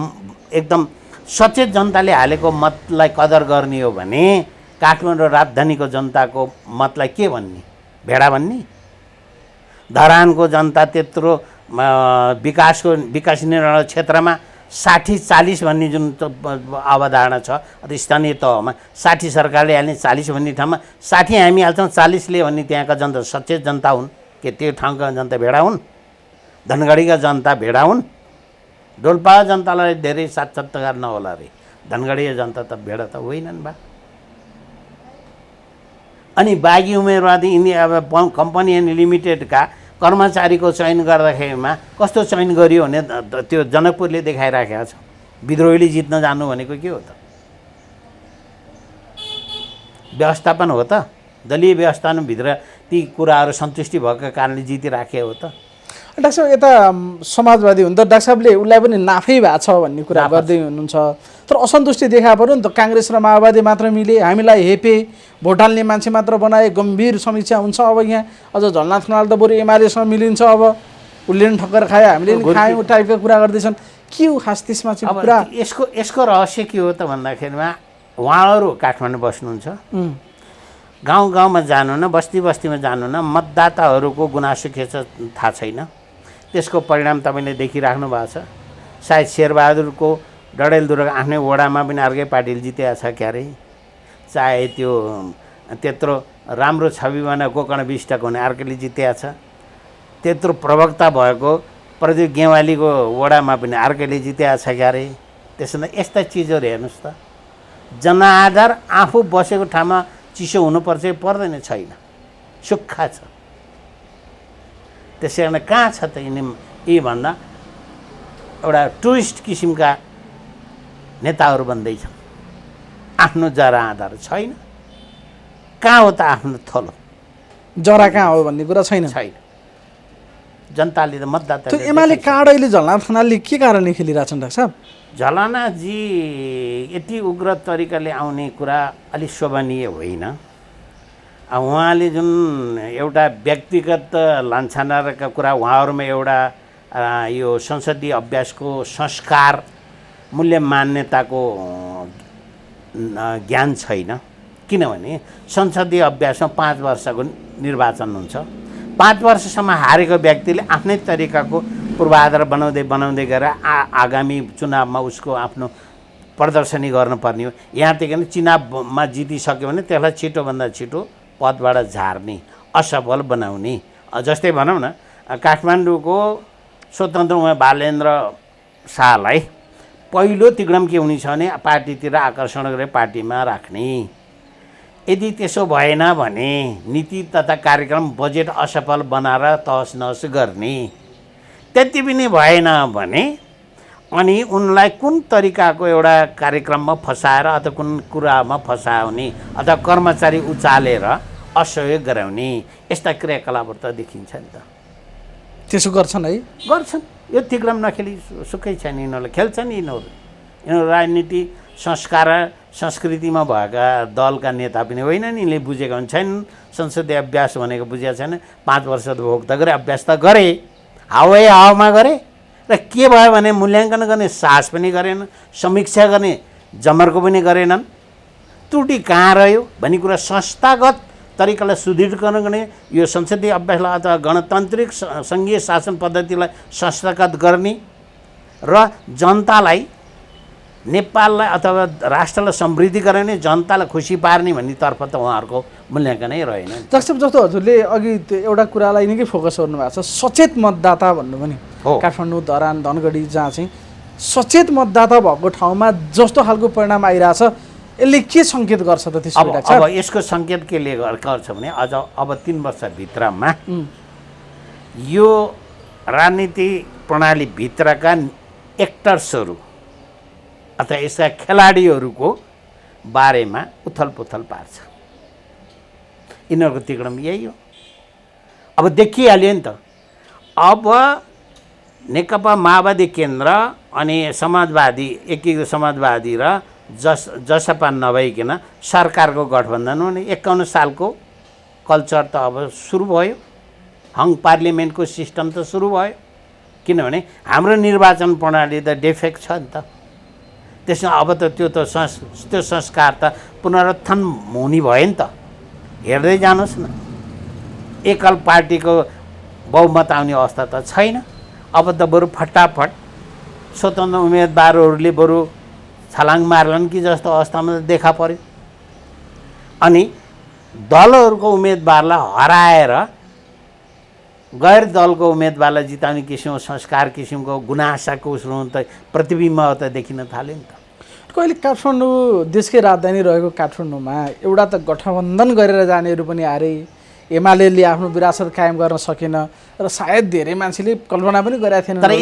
एकदम सचेत जनताले हालेको मतलाई कदर गर्ने हो भने काठमाडौँ राजधानीको जनताको मतलाई के भन्ने? भेडा भन्ने? धरानको जनता त्यत्रो विकास निर्णय क्षेत्रमा 60-40 भन्ने जुन अवधारणा छ, स्थानीय तहमा 60 सरकारले हाल्ने, 40 भन्ने ठाउँमा 60 हामी हाल्छौँ, 40ले भन्ने त्यहाँका जनता सचेत जनता हुन् के? त्यो ठाउँका जनता भेडा हुन्? धनगढीका जनता भेडा हुन्? डोल्पा जनतालाई धेरै साक्षात्कार नहोला रे, धनगढीका जनता त भेडा त होइनन् बा। अनि बाँकी उम्मेदवार यिनी अब कम्पनी एन्ड लिमिटेडका कर्मचारीको चयन गर्दाखेरिमा कस्तो चयन गरियो भने त्यो जनकपुरले देखाइराखेको छ। विद्रोहीले जित्न जानु भनेको के हो त? व्यवस्थापन हो त? दलीय व्यवस्थापनभित्र ती कुराहरू सन्तुष्टि भएको कारणले जितिराखे हो त? डाक्टर साहब यता समाजवादी हुन् त, डाक्टर साहबले उसलाई पनि नाफै भएको छ भन्ने कुरा गर्दै हुनुहुन्छ, तर असन्तुष्टि देखा पर्यो नि त। काङ्ग्रेस र माओवादी मात्र मिले, हामीलाई हेपे, भोट हाल्ने मान्छे मात्र बनाए, गम्भीर समीक्षा हुन्छ। अब यहाँ अझ झलनाथ खनाल त बरु एमालेसँग मिलिन्छ, अब उसले पनि ठक्कर खायो हामीले पनि खायौँ टाइपको कुरा गर्दैछन्। के हो खास त्यसमा चाहिँ कुरा? यसको रहस्य के हो त भन्दाखेरिमा उहाँहरू काठमाडौँ बस्नुहुन्छ, गाउँ गाउँमा जानु न, बस्ती बस्तीमा जानु न, मतदाताहरूको गुनासो के छ थाहा छैन। त्यसको परिणाम तपाईँले देखिराख्नु भएको छ। सायद शेरबहादुरको डडेलधुरा आफ्नै वडामा पनि अर्कै पार्टीले जितेको छ क्यारे। चाहे त्यो त्यत्रो राम्रो छवि बनाएको गोकर्ण विष्टको हुने अर्कैले जितेको छ। त्यत्रो प्रवक्ता भएको प्रदीप गेवालीको वडामा पनि अर्कैले जितेको छ क्यारे। त्यसमा यस्ता चिजहरू हेर्नुहोस् त, जनआधार आफू बसेको ठाउँमा चिसो हुनुपर्छ पर्दैन, छैन, सुक्खा छ। त्यसै कारण कहाँ छ त यी भन्दा एउटा टुरिस्ट किसिमका नेताहरू बन्दैछन्, आफ्नो जरा आधार छैन। कहाँ हो त आफ्नो थलो? जरा कहाँ हो भन्ने कुरा छैन। जनताले त मतदाता त्यो एमाले कार्ड अहिले झलनाथ खनालले के कारणले खेलिरहेछन् डाक्टर साहब? झलनाथजी यति उग्र तरिकाले आउने कुरा अलिक शोभनीय होइन। उहाँले जुन एउटा व्यक्तिगत लान्छनाका कुरा, उहाँहरूमा एउटा यो संसदीय अभ्यासको संस्कार, मूल्य मान्यताको ज्ञान छैन। किनभने संसदीय अभ्यासमा 5 वर्षको निर्वाचन हुन्छ। 5 वर्षसम्म हारेको व्यक्तिले आफ्नै तरिकाको पूर्वाधार बनाउँदै गएर आगामी चुनावमा उसको आफ्नो प्रदर्शनी गर्नुपर्ने हो। यहाँदेखि चुनावमा जितिसक्यो भने त्यसलाई छिटोभन्दा छिटो पदबाट झार्ने, असफल बनाउने। जस्तै भनौँ न, काठमाडौँको स्वतन्त्र उहाँ बालेन्द्र शाहलाई पहिलो तिग्डम के हुने छ भने पार्टीतिर आकर्षण गरेर पार्टीमा राख्ने। यदि त्यसो भएन भने नीति तथा कार्यक्रम बजेट असफल बनाएर तहस नहस गर्ने। त्यति पनि भएन भने अनि उनलाई कुन तरिकाको एउटा कार्यक्रममा फसाएर अथवा कुन कुरामा फसाउने अथवा कर्मचारी उचालेर असहयोग गराउने, यस्ता क्रियाकलापहरू त देखिन्छ नि त। त्यसो गर्छन् है? गर्छन्। यो तिग्डम नखेली सुखै छैन, यिनीहरूलाई खेल्छन्। यिनीहरू राजनीति संस्कार संस्कृतिमा भएका दलका नेता पनि होइन नि, यिनले बुझेका पनि छैनन्। संसदीय अभ्यास भनेको बुझेका छैन। 5 वर्ष त भोग त गरे, अभ्यास त गरे, हावामा गरे, र के भयो भने मूल्याङ्कन गर्ने साहस पनि गरेन, समीक्षा गर्ने जमर्को पनि गरेनन्। त्रुटि कहाँ रह्यो भन्ने कुरा संस्थागत तरिकालाई सुदृढीकरण गर्ने, यो संसदीय अभ्यासलाई अथवा गणतान्त्रिक सङ्घीय शासन पद्धतिलाई संस्थागत गर्ने र जनतालाई, नेपाललाई अथवा राष्ट्रलाई समृद्धि गराउने, जनतालाई खुसी पार्ने भन्नेतर्फ त उहाँहरूको मूल्याङ्कनै रहेन। जस्तो हजुरले अघि एउटा कुरालाई निकै फोकस गर्नुभएको छ, सचेत मतदाता भन्नु पनि। काठमाडौँ, धरान, धनगढी जहाँ चाहिँ सचेत मतदाता भएको ठाउँमा जस्तो खालको परिणाम आइरहेछ, यसले के सङ्केत गर्छ त त्यसो? अब यसको सङ्केत केले गर्छ भने अझ अब 3 वर्षभित्रमा यो राजनीति प्रणालीभित्रका एक्टर्सहरू अथवा यसका खेलाडीहरूको बारेमा उथलपुथल पार्छ। यिनीहरूको तिक्रम यही हो। अब देखिहाल्यो नि त। अब नेकपा माओवादी केन्द्र अनि समाजवादी, एकीकृत समाजवादी र जसपा नभइकन सरकारको गठबन्धन हो नि। 51 सालको कल्चर त अब सुरु भयो, पार्लिमेन्टको सिस्टम त सुरु भयो। किनभने हाम्रो निर्वाचन प्रणाली त डिफेक्ट छ नि त। त्यसमा अब त त्यो संस्कार त पुनरुत्थान हुने भयो नि त। हेर्दै जानुहोस् न, एकल पार्टीको बहुमत आउने अवस्था त छैन। अब त बरु फटाफट स्वतन्त्र उम्मेदवारहरूले बरु छलाङ मार्लान् कि जस्तो अवस्थामा देखा पर्यो। अनि दलहरूको उम्मेदवारलाई हराएर गैर दलको उम्मेदवारलाई जिताउने किसिमको संस्कार, किसिमको गुनासाको त प्रतिबिम्ब त देखिन थाल्यो नि त। कहिले काठमाडौँ, देशकै राजधानी रहेको काठमाडौँमा एउटा त गठबन्धन गरेर जानेहरू पनि आए। एमाले आफ्नो विरासत कायम गर्न सकेन र सायद धेरै मान्छेले कल्पना पनि गरेका थिएनन्। तर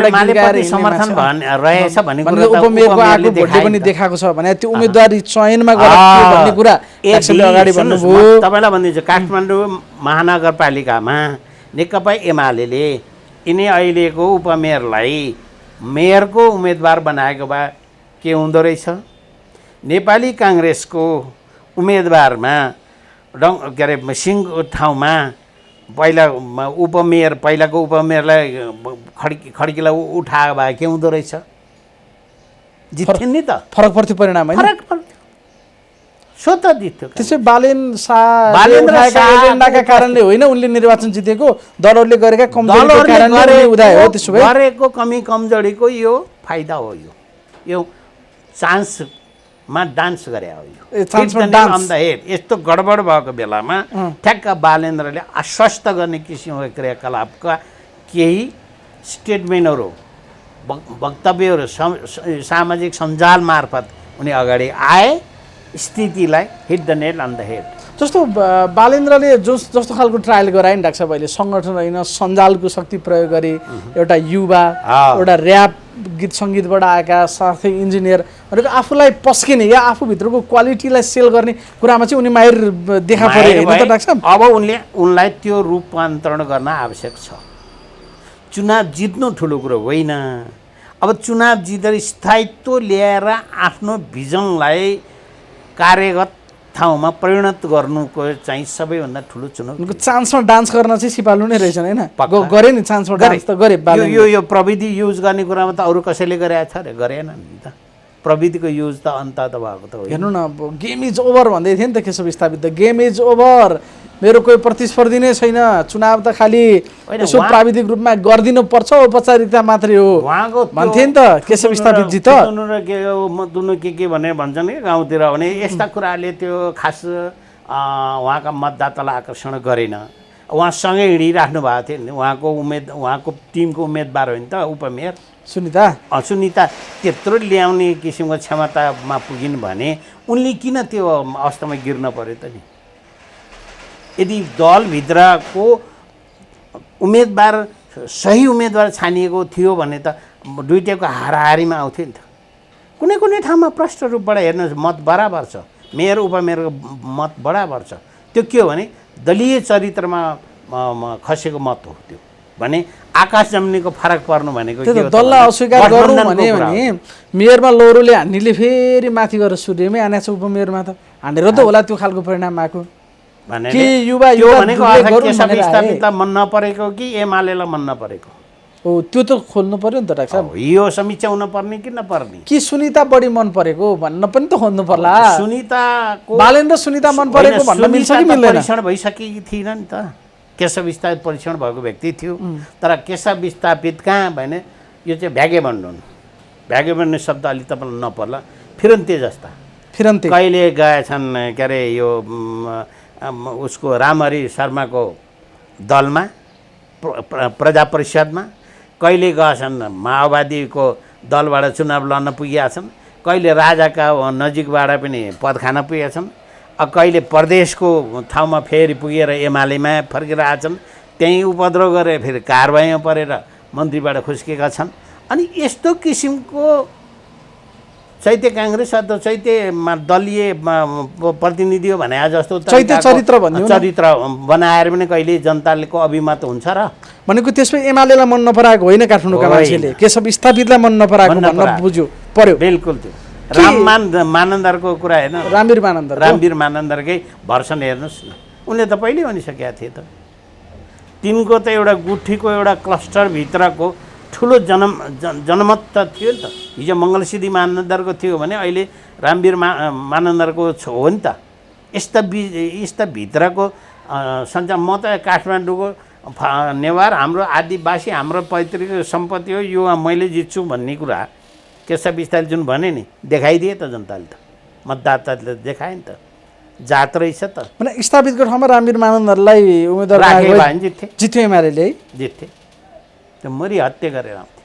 एमालेप्रति समर्थन रहेछ भन्ने कुरा उपमेयरको आगो भोटले पनि देखाएको छ भने त्यो उम्मेदवारी चयनमा गलत थियो भन्ने कुरा अगाडि भन्नुभयो। तपाईँलाई भनिदिन्छु, काठमाडौँ महानगरपालिकामा नेकपा एमाले यिनी अहिलेको उपमेयरलाई मेयरको उम्मेदवार बनाएको भए के हुँदो रहेछ? नेपाली काङ्ग्रेसको उम्मेदवारमा के अरे सिंहको ठाउँमा पहिलाको उपमेयरलाई खड्कीलाई उठाएको भए के हुँदो रहेछ? जित्थ्यो नि त। फरक पर्थ्यो परिणाम, फरक पर्थ्यो, स्वत जित्थ्यो। त्यसै बालेन्द्रका एजेन्डाका कारणले होइन उनले निर्वाचन जितेको, दलहरूले गरेका कमजोरीको कारणले उदाय हो। त्यसो भए गरेको कमी कमजोरीको यो फाइदा हो। यो चान्समा डान्स गरे हो। यो अन द हेड। यस्तो गडबड भएको बेलामा ठ्याक्क बालेन्द्रले आश्वस्त गर्ने किसिमको क्रियाकलापका केही स्टेटमेन्टहरू, वक्तव्यहरू सामाजिक सञ्जाल मार्फत उनी अगाडि आए, स्थितिलाई hit the nail on the head. जस्तो बालेन्द्रले जस्तो खालको ट्रायल गराए नि डाक्टर साहब, अहिले सङ्गठन होइन सञ्जालको शक्ति प्रयोग गरी एउटा युवा, एउटा ऱ्याप गीत सङ्गीतबाट आएका, साथै इन्जिनियर भनेको आफूलाई पस्किने या आफूभित्रको क्वालिटीलाई सेल गर्ने कुरामा चाहिँ उनी माहिर देखा परे होइन त डाक्टर साहब? अब उनलाई त्यो रूपान्तरण गर्न आवश्यक छ। चुनाव जित्नु ठुलो कुरो होइन। अब चुनाव जितेर स्थायित्व ल्याएर आफ्नो भिजनलाई कार्यगत ठाउँमा परिणत गर्नुको चाहिँ सबैभन्दा ठुलो चुनौती। चान्समा डान्स गर्न चाहिँ सिपालु नै रहेछन् होइन? गरे नि चान्समा डान्स त गरे। यो प्रविधि युज गर्ने कुरामा त अरू कसैले गरेको छ अरे? गरेन नि त। प्रविधिको युज त अन्त त भएको त हो। हेर्नु न, अब गेम इज ओभर भन्दै थियो नि त केशव स्थापित, गेम इज ओभर, मेरो कोही प्रतिस्पर्धी नै छैन, चुनाव त खालि यसो प्राविधिक रूपमा गरिदिनु पर्छ, औपचारिकता मात्रै हो भन्थे नि त केशव स्थापितजी। त दुनु के भनेर भन्छन् कि गाउँतिर भने यस्ता कुराले त्यो खास उहाँका मतदातालाई आकर्षण गरेन। उहाँसँगै हिँडिराख्नु भएको थियो नि, उहाँको टिमको उम्मेदवार हो नि त उपमेयर सुनिता। त्यत्रो ल्याउने किसिमको क्षमतामा पुगिन् भने उनले किन त्यो अवस्थामा गिर्न पर्यो त नि? यदि दलभित्रको उम्मेदवार सही उम्मेदवार छानिएको थियो भने त दुईटैको हाराहारीमा आउँथ्यो नि त। कुनै कुनै ठाउँमा प्रष्ट रूपबाट हेर्नुहोस्, मत बराबर छ, मेयर उपमेयरको मत बराबर छ। त्यो के हो भने दलीय चरित्रमा खसेको मत हो त्यो। भने आकाश जमिनको फरक पर्नु भनेको त्यो के हो त त दललाई भन्दा अस्वीकार गर्नु गठबन्धनको कुरा हो। भने मेयरमा लौरोले हान्नेले फेरि माथि गएर सूर्यमै आनेछ उपमेयरमा त हानेर त होला त्यो खालको परिणाम आएको भनेले कि युवा त्यो युवा भनेको दुवै अर्थ गरौँ केशव भनेर आए। स्थापितलाई मन नपरेको कि एमालेलाई मन नपरेको हो त्यो त खोल्नु पर्यो नि त डाक्टर साहब हो, यो समीक्षा हुन पर्ने कि नपर्ने कि सुनिता बढी मन परेको भन्न पनि त खोज्नु पर्ला सुनिताको बालेन्द्र सुनिता मन परेको भन्न मिल्छ कि सुनिता त मिल्दैन परीक्षण भइसकेकी थिएन नि त केशव स्थापित परीक्षण भएको व्यक्ति थियो तर केशव स्थापित कहाँ भने यो चाहिँ भ्यागेबन्ड हुन् भ्यागेबन्ड शब्द अलि तपाईँलाई नपर्ला फिरन्ते जस्ता फिरन्ते कहिले गएछन् के अरे यो उसको रामहरि शर्माको दलमा प्रजा परिषदमा कहिले गएछन् माओवादीको दलबाट चुनाव लड्न पुगेका छन् कहिले राजाका नजिकबाट पनि पद खान पुगेका छन् कहिले प्रदेशको ठाउँमा फेरि पुगेर एमालेमा फर्किरहेछन् त्यहीँ उपद्रव गरेर फेरि कारबाहीमा परेर मन्त्रीबाट खुस्केका छन् अनि यस्तो किसिमको चैत्य काङ्ग्रेस अथवा चैत्यमा दलीय प्रतिनिधि हो भने जस्तो चैत्य चरित्र भनिदिउँ न। चरित्र बनाएर पनि कहिले जनताको अभिमत हुन्छ र भनेको त्यसमा एमालेलाई मन नपराएको होइन काठमाडौँका होइन। मान्छेले केशव स्थापितलाई मन नपराएको मन भन्न नपराएको। बुझ्यो पर्यो बिल्कुल त्यो राममान मानन्दरको कुरा हेर्नु रामवीर मानन्द रामवीर मानन्दरकै भर्सन हेर्नुहोस् न उनले त पहिल्यै भनिसकेका थिए त तिनको त एउटा गुठीको एउटा क्लस्टरभित्रको ठुलो जनमत त थियो नि त हिजो मङ्गलसिद्धि मानन्दरको थियो भने अहिले रामवीर मानन्दरको हो नि त यस्ता भित्रको सञ्चार म त काठमाडौँको नेवार हाम्रो आदिवासी हाम्रो पैतृक सम्पत्ति हो यो मैले जित्छु भन्ने कुरा केशव स्थापित जुन भने नि देखाइदिए त जनताले त मतदाताले देखाए नि त जात रहेछ त भने स्थापितको ठाउँमा रामवीर मानन्दरलाई उम्मेदवार राखे बनाएको भए नि जित्थे जित्यो एमाले है जित्थे त्यो मरि हत्या गरेर आउँथे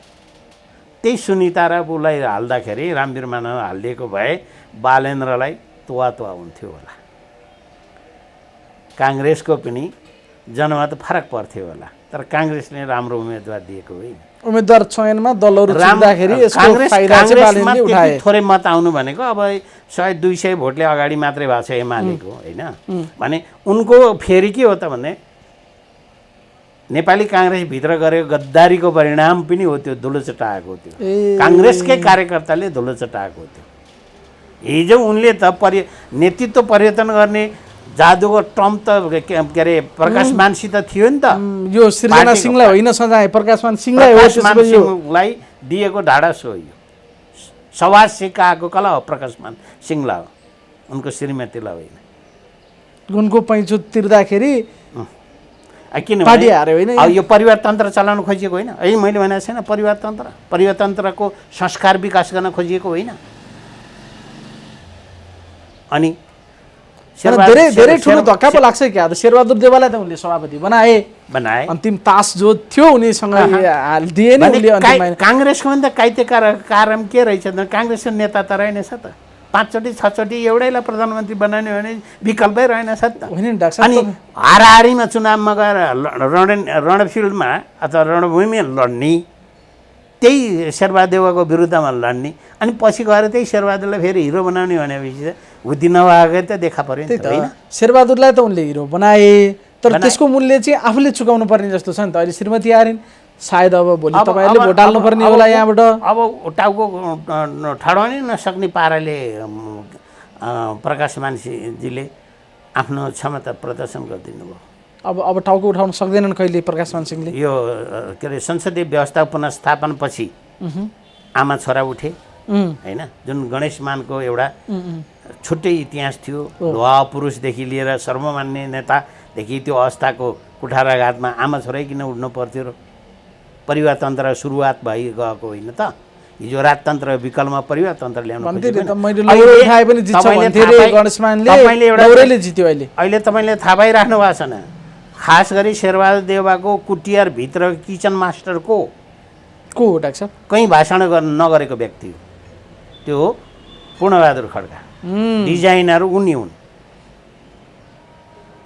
त्यही सुनिता र उसलाई हाल्दाखेरि रामवीर मानन्द हालिदिएको भए बालेन्द्रलाई तुवा हुन्थ्यो होला काङ्ग्रेसको पनि जनमत फरक पर्थ्यो होला तर काङ्ग्रेसले राम्रो उम्मेदवार दिएको होइन उम्मेदवार चयनमा दलहरू चुन्दाखेरि यसको फाइदा चाहिँ बालेन्द्रले उठाए थोरै मत आउनु भनेको अब 100-200 भोटले अगाडि मात्रै भएको छ एमालेको होइन भने उनको फेरि के हो त भने नेपाली काङ्ग्रेसभित्र गरेको गद्दारीको परिणाम पनि हो त्यो धुलो चटाएको थियो काङ्ग्रेसकै कार्यकर्ताले धुलो चटाएको थियो हिजो उनले त नेतृत्व परिवर्तन गर्ने जादुको टर्म त के अरे प्रकाशमानसित थियो नि त यो सृजना सिंहलाई होइन सजाय प्रकाशमान सिंहलाई हो प्रकाशमान सिंहलाई दिएको ढाडस हो यो सवाज सिकाएको कला हो प्रकाशमान सिंहलाई हो उनको श्रीमतीलाई होइन उनको पैँचो तिर्दाखेरि किनभने पार्टी हार्यो होइन अब यो परिवारतन्त्र चलाउन खोजिएको होइन है मैले भनेको छैन परिवारतन्त्रको संस्कार विकास गर्न खोजिएको होइन अनि धेरै धेरै ठुलो धक्का पो लाग्छ क्या शेरबहादुर देवालाई त उनले सभापति बनाए अन्तिम तास जो थियो उनीसँग हालिदिए नि उनले अन्तिममा काङ्ग्रेसको पनि त काइतेकार कारण के रहेछ काङ्ग्रेसको नेता त रहेनछ त 5चोटि 6चोटि एउटैलाई प्रधानमन्त्री बनाउने भने विकल्पै रहेनछ त होइन नि डाक्टर अनि हाराहारीमा चुनावमा गएर रणफिल्डमा अथवा रणभूमिमा लड्ने त्यही शेरबहादुर देवाको विरुद्धमा लड्ने अनि पछि गएर त्यही शेरबहादुरलाई फेरि हिरो बनाउने भनेपछि त बुद्धि नभएकै त देखा पर्यो नि त होइन शेरबहादुरलाई त उनले हिरो बनाए तर त्यसको मूल्य चाहिँ आफूले चुकाउनु पर्ने जस्तो छ नि त अहिले श्रीमती आरिन् सायद अब भोलि तपाईँहरूले भोट हाल्नु पर्ने होला यहाँबाट अब टाउको ठडाउनै नसक्ने पाराले प्रकाशमानजीले आफ्नो क्षमता प्रदर्शन गरिदिनु भयो अब टाउको उठाउन सक्दैनन् कहिले प्रकाशमान सिंहले यो के अरे संसदीय व्यवस्था पुनर्स्थापनपछि आमा छोरा उठे होइन जुन गणेश मानको एउटा छुट्टै इतिहास थियो लुहा पुरुषदेखि लिएर सर्वमान्य नेतादेखि त्यो अवस्थाको कुठाराघातमा आमा छोरै किन उठ्नु पर्थ्यो र परिवारतन्त्र सुरुवात भइगएको होइन त हिजो राजतन्त्र विकल्पमा परिवारतन्त्र ल्याउनु अहिले तपाईँले थाहा पाइराख्नु भएको छैन खास गरी शेरबहादुर देवाको कुटियारभित्र किचन मास्टर को हो डाक्टर साहब कहीँ भाषण नगरेको व्यक्ति हो त्यो हो पूर्णबहादुर खड्का डिजाइनर उनी हुन्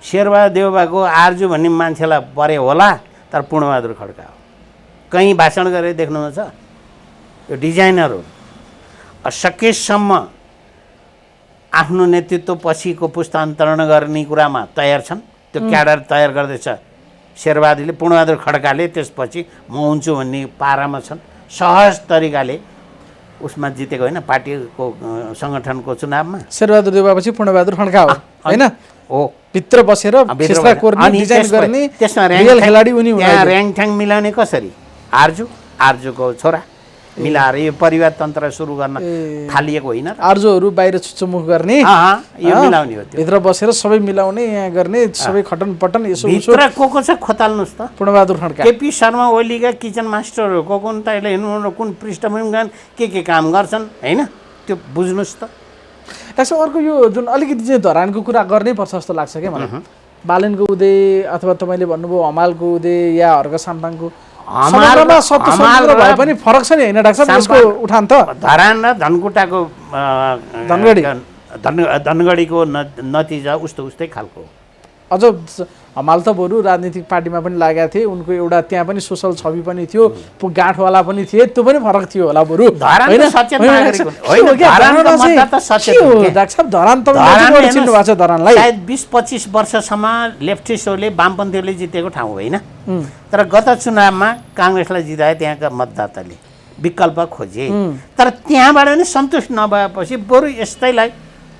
शेरबहादुर देवाको आर्जु भन्ने मान्छेलाई परे होला तर पूर्णबहादुर खड्का हो कहीँ भाषण गरेर देख्नुहुन्छ यो डिजाइनर हो सकेसम्म आफ्नो नेतृत्व पछिको पुस्तान्तरण गर्ने कुरामा तयार छन् त्यो क्याडर तयार गर्दैछ शेरबहादुरले पूर्णबहादुर खड्काले त्यसपछि म हुन्छु भन्ने पारामा छन्। सहज तरिकाले उसमा जितेको होइन पार्टीको सङ्गठनको चुनावमा। शेरबहादुर देउवापछि पूर्णबहादुर खड्का हो होइन? हो, भित्र बसेर फिस्का कोर्ने डिजाइन गर्ने त्यसमा रियल खेलाडी उनी हुन्। त्यहाँ ऱ्याङठ्याङ मिलाउने कसरी? आर्जुको छोरा मिलाएर यो परिवार तन्त्र सुरु गर्न थालिएको होइन। आर्जुहरू बाहिर चुचुमुख गर्ने, यो मिलाउने हो। भित्र बसेर सबै मिलाउने, यहाँ गर्ने, सबै खटन पटन यसो भित्र को छ खोताल्नुहोस् त। पूर्णबहादुर खड्का, केपी शर्मा ओलीका किचन मास्टरहरू कुन तैले हेर्नु कुन पृष्ठभूमिमा के काम गर्छन् होइन, त्यो बुझ्नुहोस् त। त्यसो अर्को यो जुन अलिकति चाहिँ धरानको कुरा गर्नै पर्छ जस्तो लाग्छ क्या मलाई। बालेनको उदय अथवा तपाईँले भन्नुभयो हमालको उदय या हर्क साम्पाङको समग्रमा सत्य समुद्र भए पनि फरक छ नि होइन डाक्टर साहब? यसको उठान त धरान र धनकुटाको धनगढीको नतिजा उस्तै खालको। अझ हमाल त बरु राजनीतिक पार्टीमा पनि लागेका थिए, उनको एउटा त्यहाँ पनि सोसल छवि पनि थियो, गाँठवाला पनि थिए, त्यो पनि फरक थियो होला बरु। सायद 20-25 वर्षसम्म लेफ्टिस्टहरूले वामपन्थीहरूले जितेको ठाउँ होइन, तर गत चुनावमा काङ्ग्रेसलाई जिताए त्यहाँका मतदाताले, विकल्प खोजे। तर त्यहाँबाट पनि सन्तुष्ट नभएपछि बरु यस्तैलाई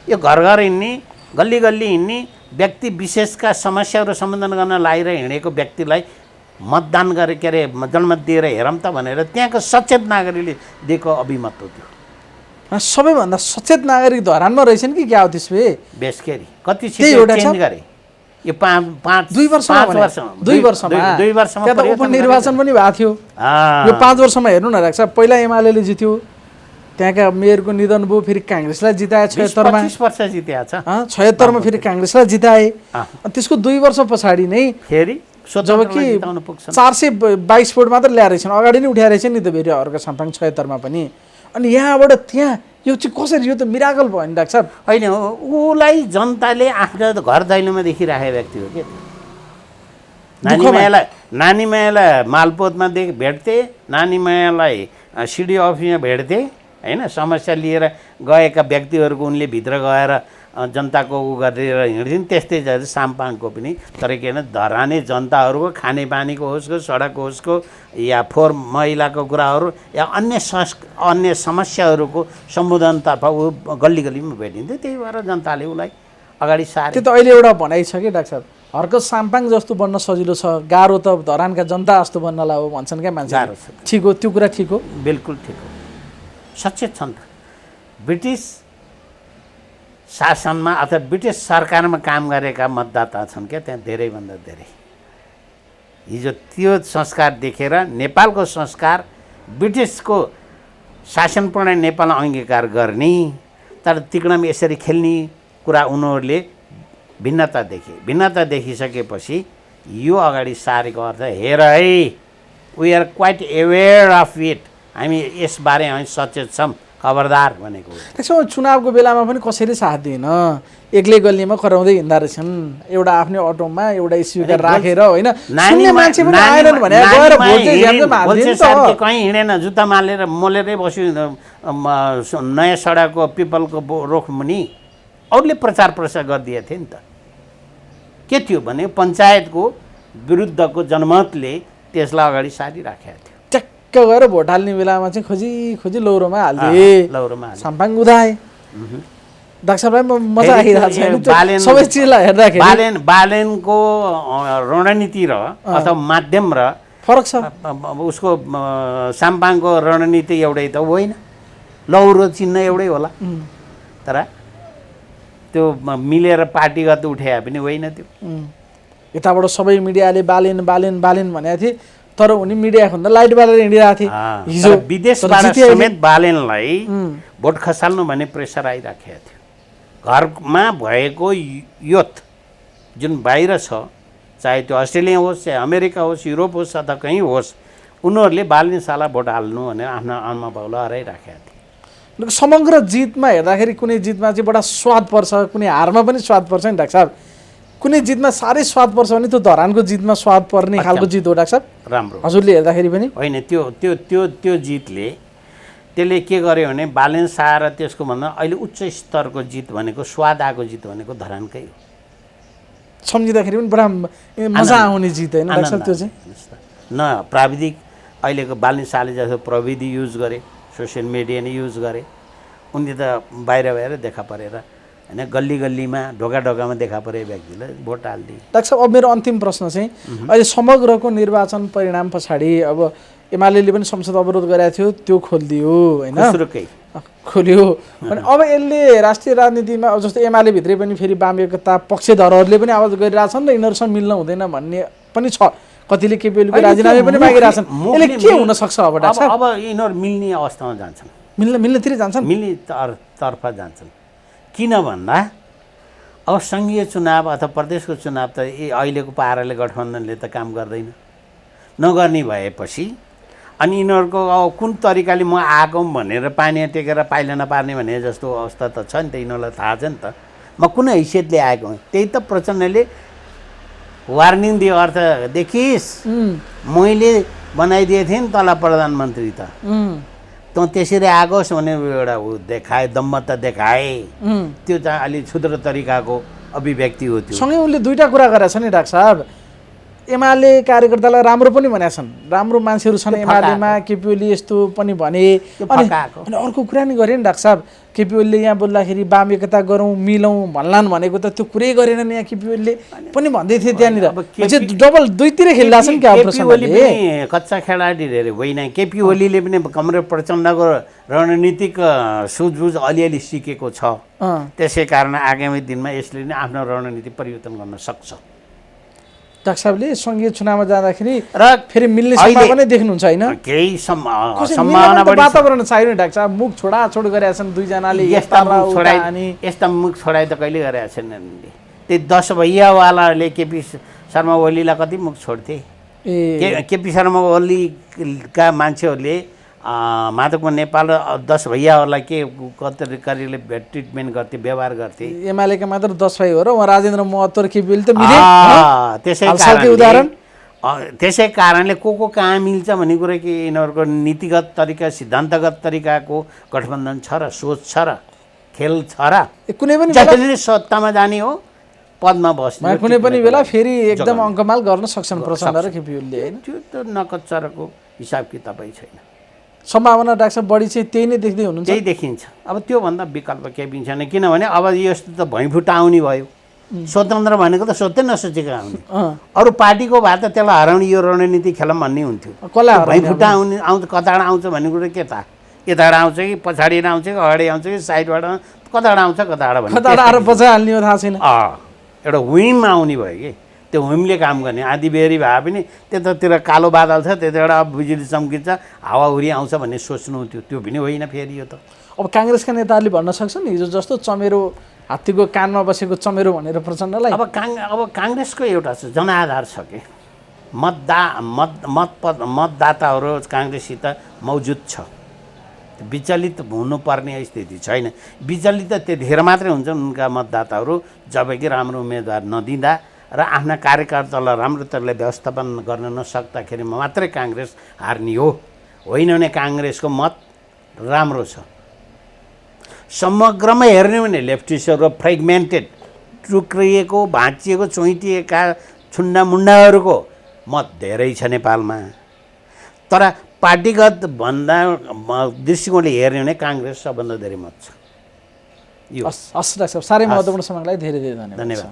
यो घर घर हिँड्ने, गल्ली गल्ली हिँड्ने, व्यक्ति विशेषका समस्याहरू समाधान गर्न लागिएर हिँडेको व्यक्तिलाई मतदान गरे, के अरे जनमत दिएर हेरौँ त भनेर त्यहाँको सचेत नागरिकले दिएको अभिमत हो त्यो। सबैभन्दा सचेत नागरिक धरानमा रहेछन् कि क्या हो त्यसले? बेसकेरी कति छिटो चेन्ज गरे यो 2 वर्षमा उपनिर्वाचन पनि भएको थियो। यो 5 वर्षमा हेर्नु न राख्छ, पहिला एमाले जित्यो, त्यहाँका मेयरको निधन भयो, फेरि काङ्ग्रेसलाई जिताए 76 मा, 20 वर्ष जितेको छ 76 मा फेरि काङ्ग्रेसलाई जिताए। त्यसको 2 वर्ष पछाडि नै फेरि जबकि 422 भोट मात्र ल्याएर रहेछन्, अगाडि नै उठाएर रहेछन् नि त फेरि हर्क साम्पाङ 76 मा पनि। अनि यहाँबाट त्यहाँ यो चाहिँ कसरी, यो त मिराकल भयो नि डाक्टर साहब? होइन, उसलाई जनताले आफ्नो घर दैलोमा देखिराखेको व्यक्ति हो कि। नानीमायालाई मालपोतमा भेट्थे, नानीमायालाई सिडी अफिसमा भेट्थे होइन, समस्या लिएर गएका व्यक्तिहरूको उनले भित्र गएर जनताको उ गरेर हिँड्छन्। त्यस्तै साम्पाङको पनि, तर के भन्छ धराने जनताहरूको खानेपानीको होस्, सडकको होस्, या फोहोर मैलाको कुराहरू या अन्य समस्याहरूको सम्बोधनतर्फ ऊ गल्ली गल्लीमा भेटिन्थ्यो। त्यही भएर जनताले उसलाई अगाडि सारे। त्यो त अहिले एउटा भनाइ छ कि डाक्टर साहब, हर्क साम्पाङ जस्तो बन्न सजिलो छ, गाह्रो त धरानका जनता जस्तो बन्नलाई हो भन्छन् क्या मान्छे। ठिक हो, त्यो कुरा ठिक हो, बिल्कुल ठिक हो, सचेत छन्। ब्रिटिस शासनमा अथवा ब्रिटिस सरकारमा काम गरेका मतदाता छन् क्या त्यहाँ, धेरैभन्दा धेरै। हिजो त्यो संस्कार देखेर नेपालको संस्कार, ब्रिटिसको शासन प्रणाली नेपालमा अङ्गीकार गर्ने, तर तिक्नमा यसरी खेल्ने कुरा उनीहरूले भिन्नता देखे। भिन्नता देखिसकेपछि यो अगाडि सारेको अर्थ हेर है, we are quite aware of it, हामी यसबारे हामी सचेत छौँ, खबरदार भनेको। त्यसो चुनावको बेलामा पनि कसैले साथ दिएन, एक्लै गल्लीमा कराउँदै हिँड्दा रहेछन्, एउटा आफ्नै अटोमा एउटा स्पिकर राखेर होइन, मान्छे पनि आएनन् भने गएर भोट चाहिँ कहीँ हिँडेन, जुत्ता मोलेरै बस्यो नयाँ सडकको पिपलको रुख मुनि, अरूले प्रचार प्रसार गरिदिएको थियो नि त। के थियो भने पञ्चायतको विरुद्धको जनमतले त्यसलाई अगाडि सारिराखेको थियो। ट्याक्क गएर भोट हाल्ने बेलामा चाहिँ खोजी लौरोमा हाल्दिए, साम्पाङ उदाए। डाक्टर साहबलाई मजा आइरहेको छ सबै चिजलाई हेर्दाखेरि। बालेनको रणनीति र अथवा माध्यम र फरक छ, उसको साम्पाङको रणनीति एउटै त होइन, लौरो चिन्ह एउटै होला, तर त्यो मिलेर पार्टीगत उठाए पनि होइन। त्यो यताबाट सबै मिडियाले बालेन बालेन बालेन भनेको थिए, तर उनी मिडिया भन्दा लाइट बालेर हिँडिरहेको थिए। हिजो विदेशबाट समेत बालेनलाई भोट खसाल्नु भन्ने प्रेसर आइराखेको थियो। घरमा भएको युथ जुन बाहिर छ, चाहे त्यो अस्ट्रेलिया होस्, चाहे अमेरिका होस्, युरोप होस् अथवा कहीँ होस्, उनीहरूले बालेन साला भोट हाल्नु भनेर आफ्नो आमा बाउलाई हराइराखेका थिए। समग्र जितमा हेर्दाखेरि कुनै जितमा चाहिँ बडा स्वाद पर्छ, कुनै हारमा पनि स्वाद पर्छ नि डाक्टर साहब। कुनै जितमा साह्रै स्वाद पर्छ भने त्यो धरानको जितमा स्वाद पर्ने खालको जित हो डाक्टर साहब। राम्रो, हजुरले हेर्दाखेरि पनि होइन, त्यो जितले त्यसले के गर्यो भने बालेन शाह र त्यसको भन्दा अहिले उच्च स्तरको जित भनेको, स्वाद आएको जित भनेको धरानकै हो। सम्झिँदाखेरि पनि बडा मजा आउने जित होइन डाक्टर साहब त्यो चाहिँ न प्राविधिक अहिलेको बालिनशाले जस्तो प्रविधि युज गरे सोसियल मिडिया नै युज गरे उनले त बाहिर देखा परेर होइन गल्ली गल्लीमा ढोका ढोकामा देखा परे व्यक्तिलाई भोट हालिदिए। डाक्टर साहब अब मेरो अन्तिम प्रश्न चाहिँ अहिले समग्रको निर्वाचन परिणाम पछाडि अब एमाले पनि संसद अवरोध गरेको थियो त्यो खोलिदियो होइन खोल्यो अनि अब यसले राष्ट्रिय राजनीतिमा अब जस्तो एमाले भित्रै पनि फेरि वाम एकता पक्षधरहरूले पनि आवाज गरिरहेछन् र यिनीहरूसँग मिल्न हुँदैन भन्ने पनि छ कतिले केपीओलीको राजीनामा पनि मागिरहेछन् यसले के हुन सक्छ अब डाक्टर साहब अब यिनीहरू मिल्ने अवस्थामा जान्छन् मिल्नेतिर जान्छन् मिल्ने तर्फ जान्छन् किन भन्दा अब सङ्घीय चुनाव अथवा प्रदेशको चुनाव त अहिलेको पाराले गठबन्धनले त काम गर्दैन नगर्ने भएपछि अनि यिनीहरूको अब कुन तरिकाले म आएको भनेर पानी टेकेर पाइला नपार्ने भने जस्तो अवस्था त छ नि त यिनीहरूलाई थाहा छ नि त म कुन हैसियतले आएको हुँ त्यही त प्रचण्डले वार्निङ दियो अर्थ देखिस् मैले बनाइदिएको थिएँ नि तँलाई प्रधानमन्त्री त तँ त्यसरी आगोस् भने एउटा देखाए दम्म त देखाए त्यो चाहिँ अलि क्षुद्र तरिकाको अभिव्यक्ति हो त्यो सँगै उनले दुईवटा कुरा गरेका छन् नि डाक्टर साहब एमाले कार्यकर्तालाई राम्रो पनि भनेका छन् राम्रो मान्छेहरू छन् एमालेमा केपी ओली यस्तो पनि भने अनि अर्को कुरा नि गरे नि डाक्टर साहब केपी ओलीले यहाँ बोल्दाखेरि वाम एकता गरौँ मिलौँ भन्लान् भनेको त त्यो कुरै गरेनन् यहाँ केपी ओलीले पनि भन्दै थिए त्यहाँनिर डबल दुईतिर खेलिरहेको छ नि क्या केपी ओली पनि कच्चा खेलाडी अरे होइन केपी ओलीले पनि कमरेड प्रचण्डको रणनीतिक सुझबुझ अलिअलि सिकेको छ त्यसै कारण आगामी दिनमा यसले नै आफ्नो रणनीति परिवर्तन गर्न सक्छ। डाक्टर साहबले सङ्घीय चुनावमा जाँदाखेरि र फेरि मिल्ने सम्भावना देख्नुहुन्छ होइन केही सम्भावना वातावरण चाहियो नि डाक्टर साहब मुख छोडाछोड गरेका छन् दुईजनाले यस्ता मुख छोडाइ त कहिले गरेका छैनन् त्यही 10 भैयावालाले केपी शर्मा ओलीलाई कति मुख छोड्थे केपी शर्मा ओलीका मान्छेहरूले माधवको नेपाल र 10 भैयाहरूलाई के कतिले ट्रिटमेन्ट गर्थे व्यवहार गर्थे एमालेका मात्र 10 भाइ हो र उहाँ राजेन्द्र महतो र केपी ओली त मिले त्यसै कारणले को कहाँ मिल्छ भन्ने कुरा कि यिनीहरूको नीतिगत तरिका सिद्धान्तगत तरिकाको गठबन्धन छ र सोच छ र खेल छ र कुनै पनि जसले सत्तामा जाने हो पदमा बस्ने कुनै पनि बेला फेरि एकदम अङ्कमाल गर्न सक्छन् प्रचण्ड र केपी ओलीले होइन त्यो त नकच्चरको हिसाब किताबै छैन सम्भावना डाक्टर साहब बढी चाहिँ त्यही नै देख्दै हुनुहुन्छ त्यही देखिन्छ अब त्योभन्दा विकल्प केही पनि छैन किनभने अब यस्तो त भैँफुट्टा आउने भयो स्वतन्त्र भनेको त सोध्दै नसोचेको आउने अरू पार्टीको भए त त्यसलाई हराउने यो रणनीति खेलौँ भन्ने हुन्थ्यो भैँफुट्टा आउने आउँछ कताबाट आउँछ भन्ने कुरो के थाहा यताबाट आउँछ कि पछाडि आउँछ कि अगाडि आउँछ कि साइडबाट कताबाट आउँछ कताबाट भन्ने पछि हाल्ने हो थाहा छैन एउटा हुइम आउने भयो कि त्यो हुइमले काम गर्ने आधी बेरी भए पनि त्यतातिर कालो बादल छ त्यताबाट अब बिजुली चम्किन्छ हावाहुरी आउँछ भन्ने सोच्नु थियो त्यो पनि होइन फेरि यो त अब काङ्ग्रेसका नेताहरूले भन्न सक्छन् हिजो जस्तो चमेरो हात्तीको कानमा बसेको चमेरो भनेर प्रचण्डलाई अब काङ्ग्रेसको एउटा छ जनाधार छ कि मतदाताहरू काङ्ग्रेससित मौजुद छ विचलित हुनुपर्ने स्थिति छैन विचलित त्यतिखेर मात्रै हुन्छन् उनका मतदाताहरू जबकि राम्रो उम्मेदवार नदिँदा र आफ्ना कार्यकर्तालाई राम्रो तरिकाले व्यवस्थापन गर्न नसक्दाखेरि मात्रै काङ्ग्रेस हार्ने हो होइन भने काङ्ग्रेसको मत राम्रो छ समग्रमा हेर्ने भने लेफ्टिस्टहरू फ्रेगमेन्टेड टुक्रिएको भाँचिएको चोइटिएका छुन्डा मुन्डाहरूको मत धेरै छ नेपालमा तर पार्टीगत भन्दा दृष्टिकोणले हेर्ने भने काङ्ग्रेस सबभन्दा धेरै मत छ यो हस् डाक्टर साहब साह्रै महत्त्वपूर्ण समयलाई धेरै धेरै धन्यवाद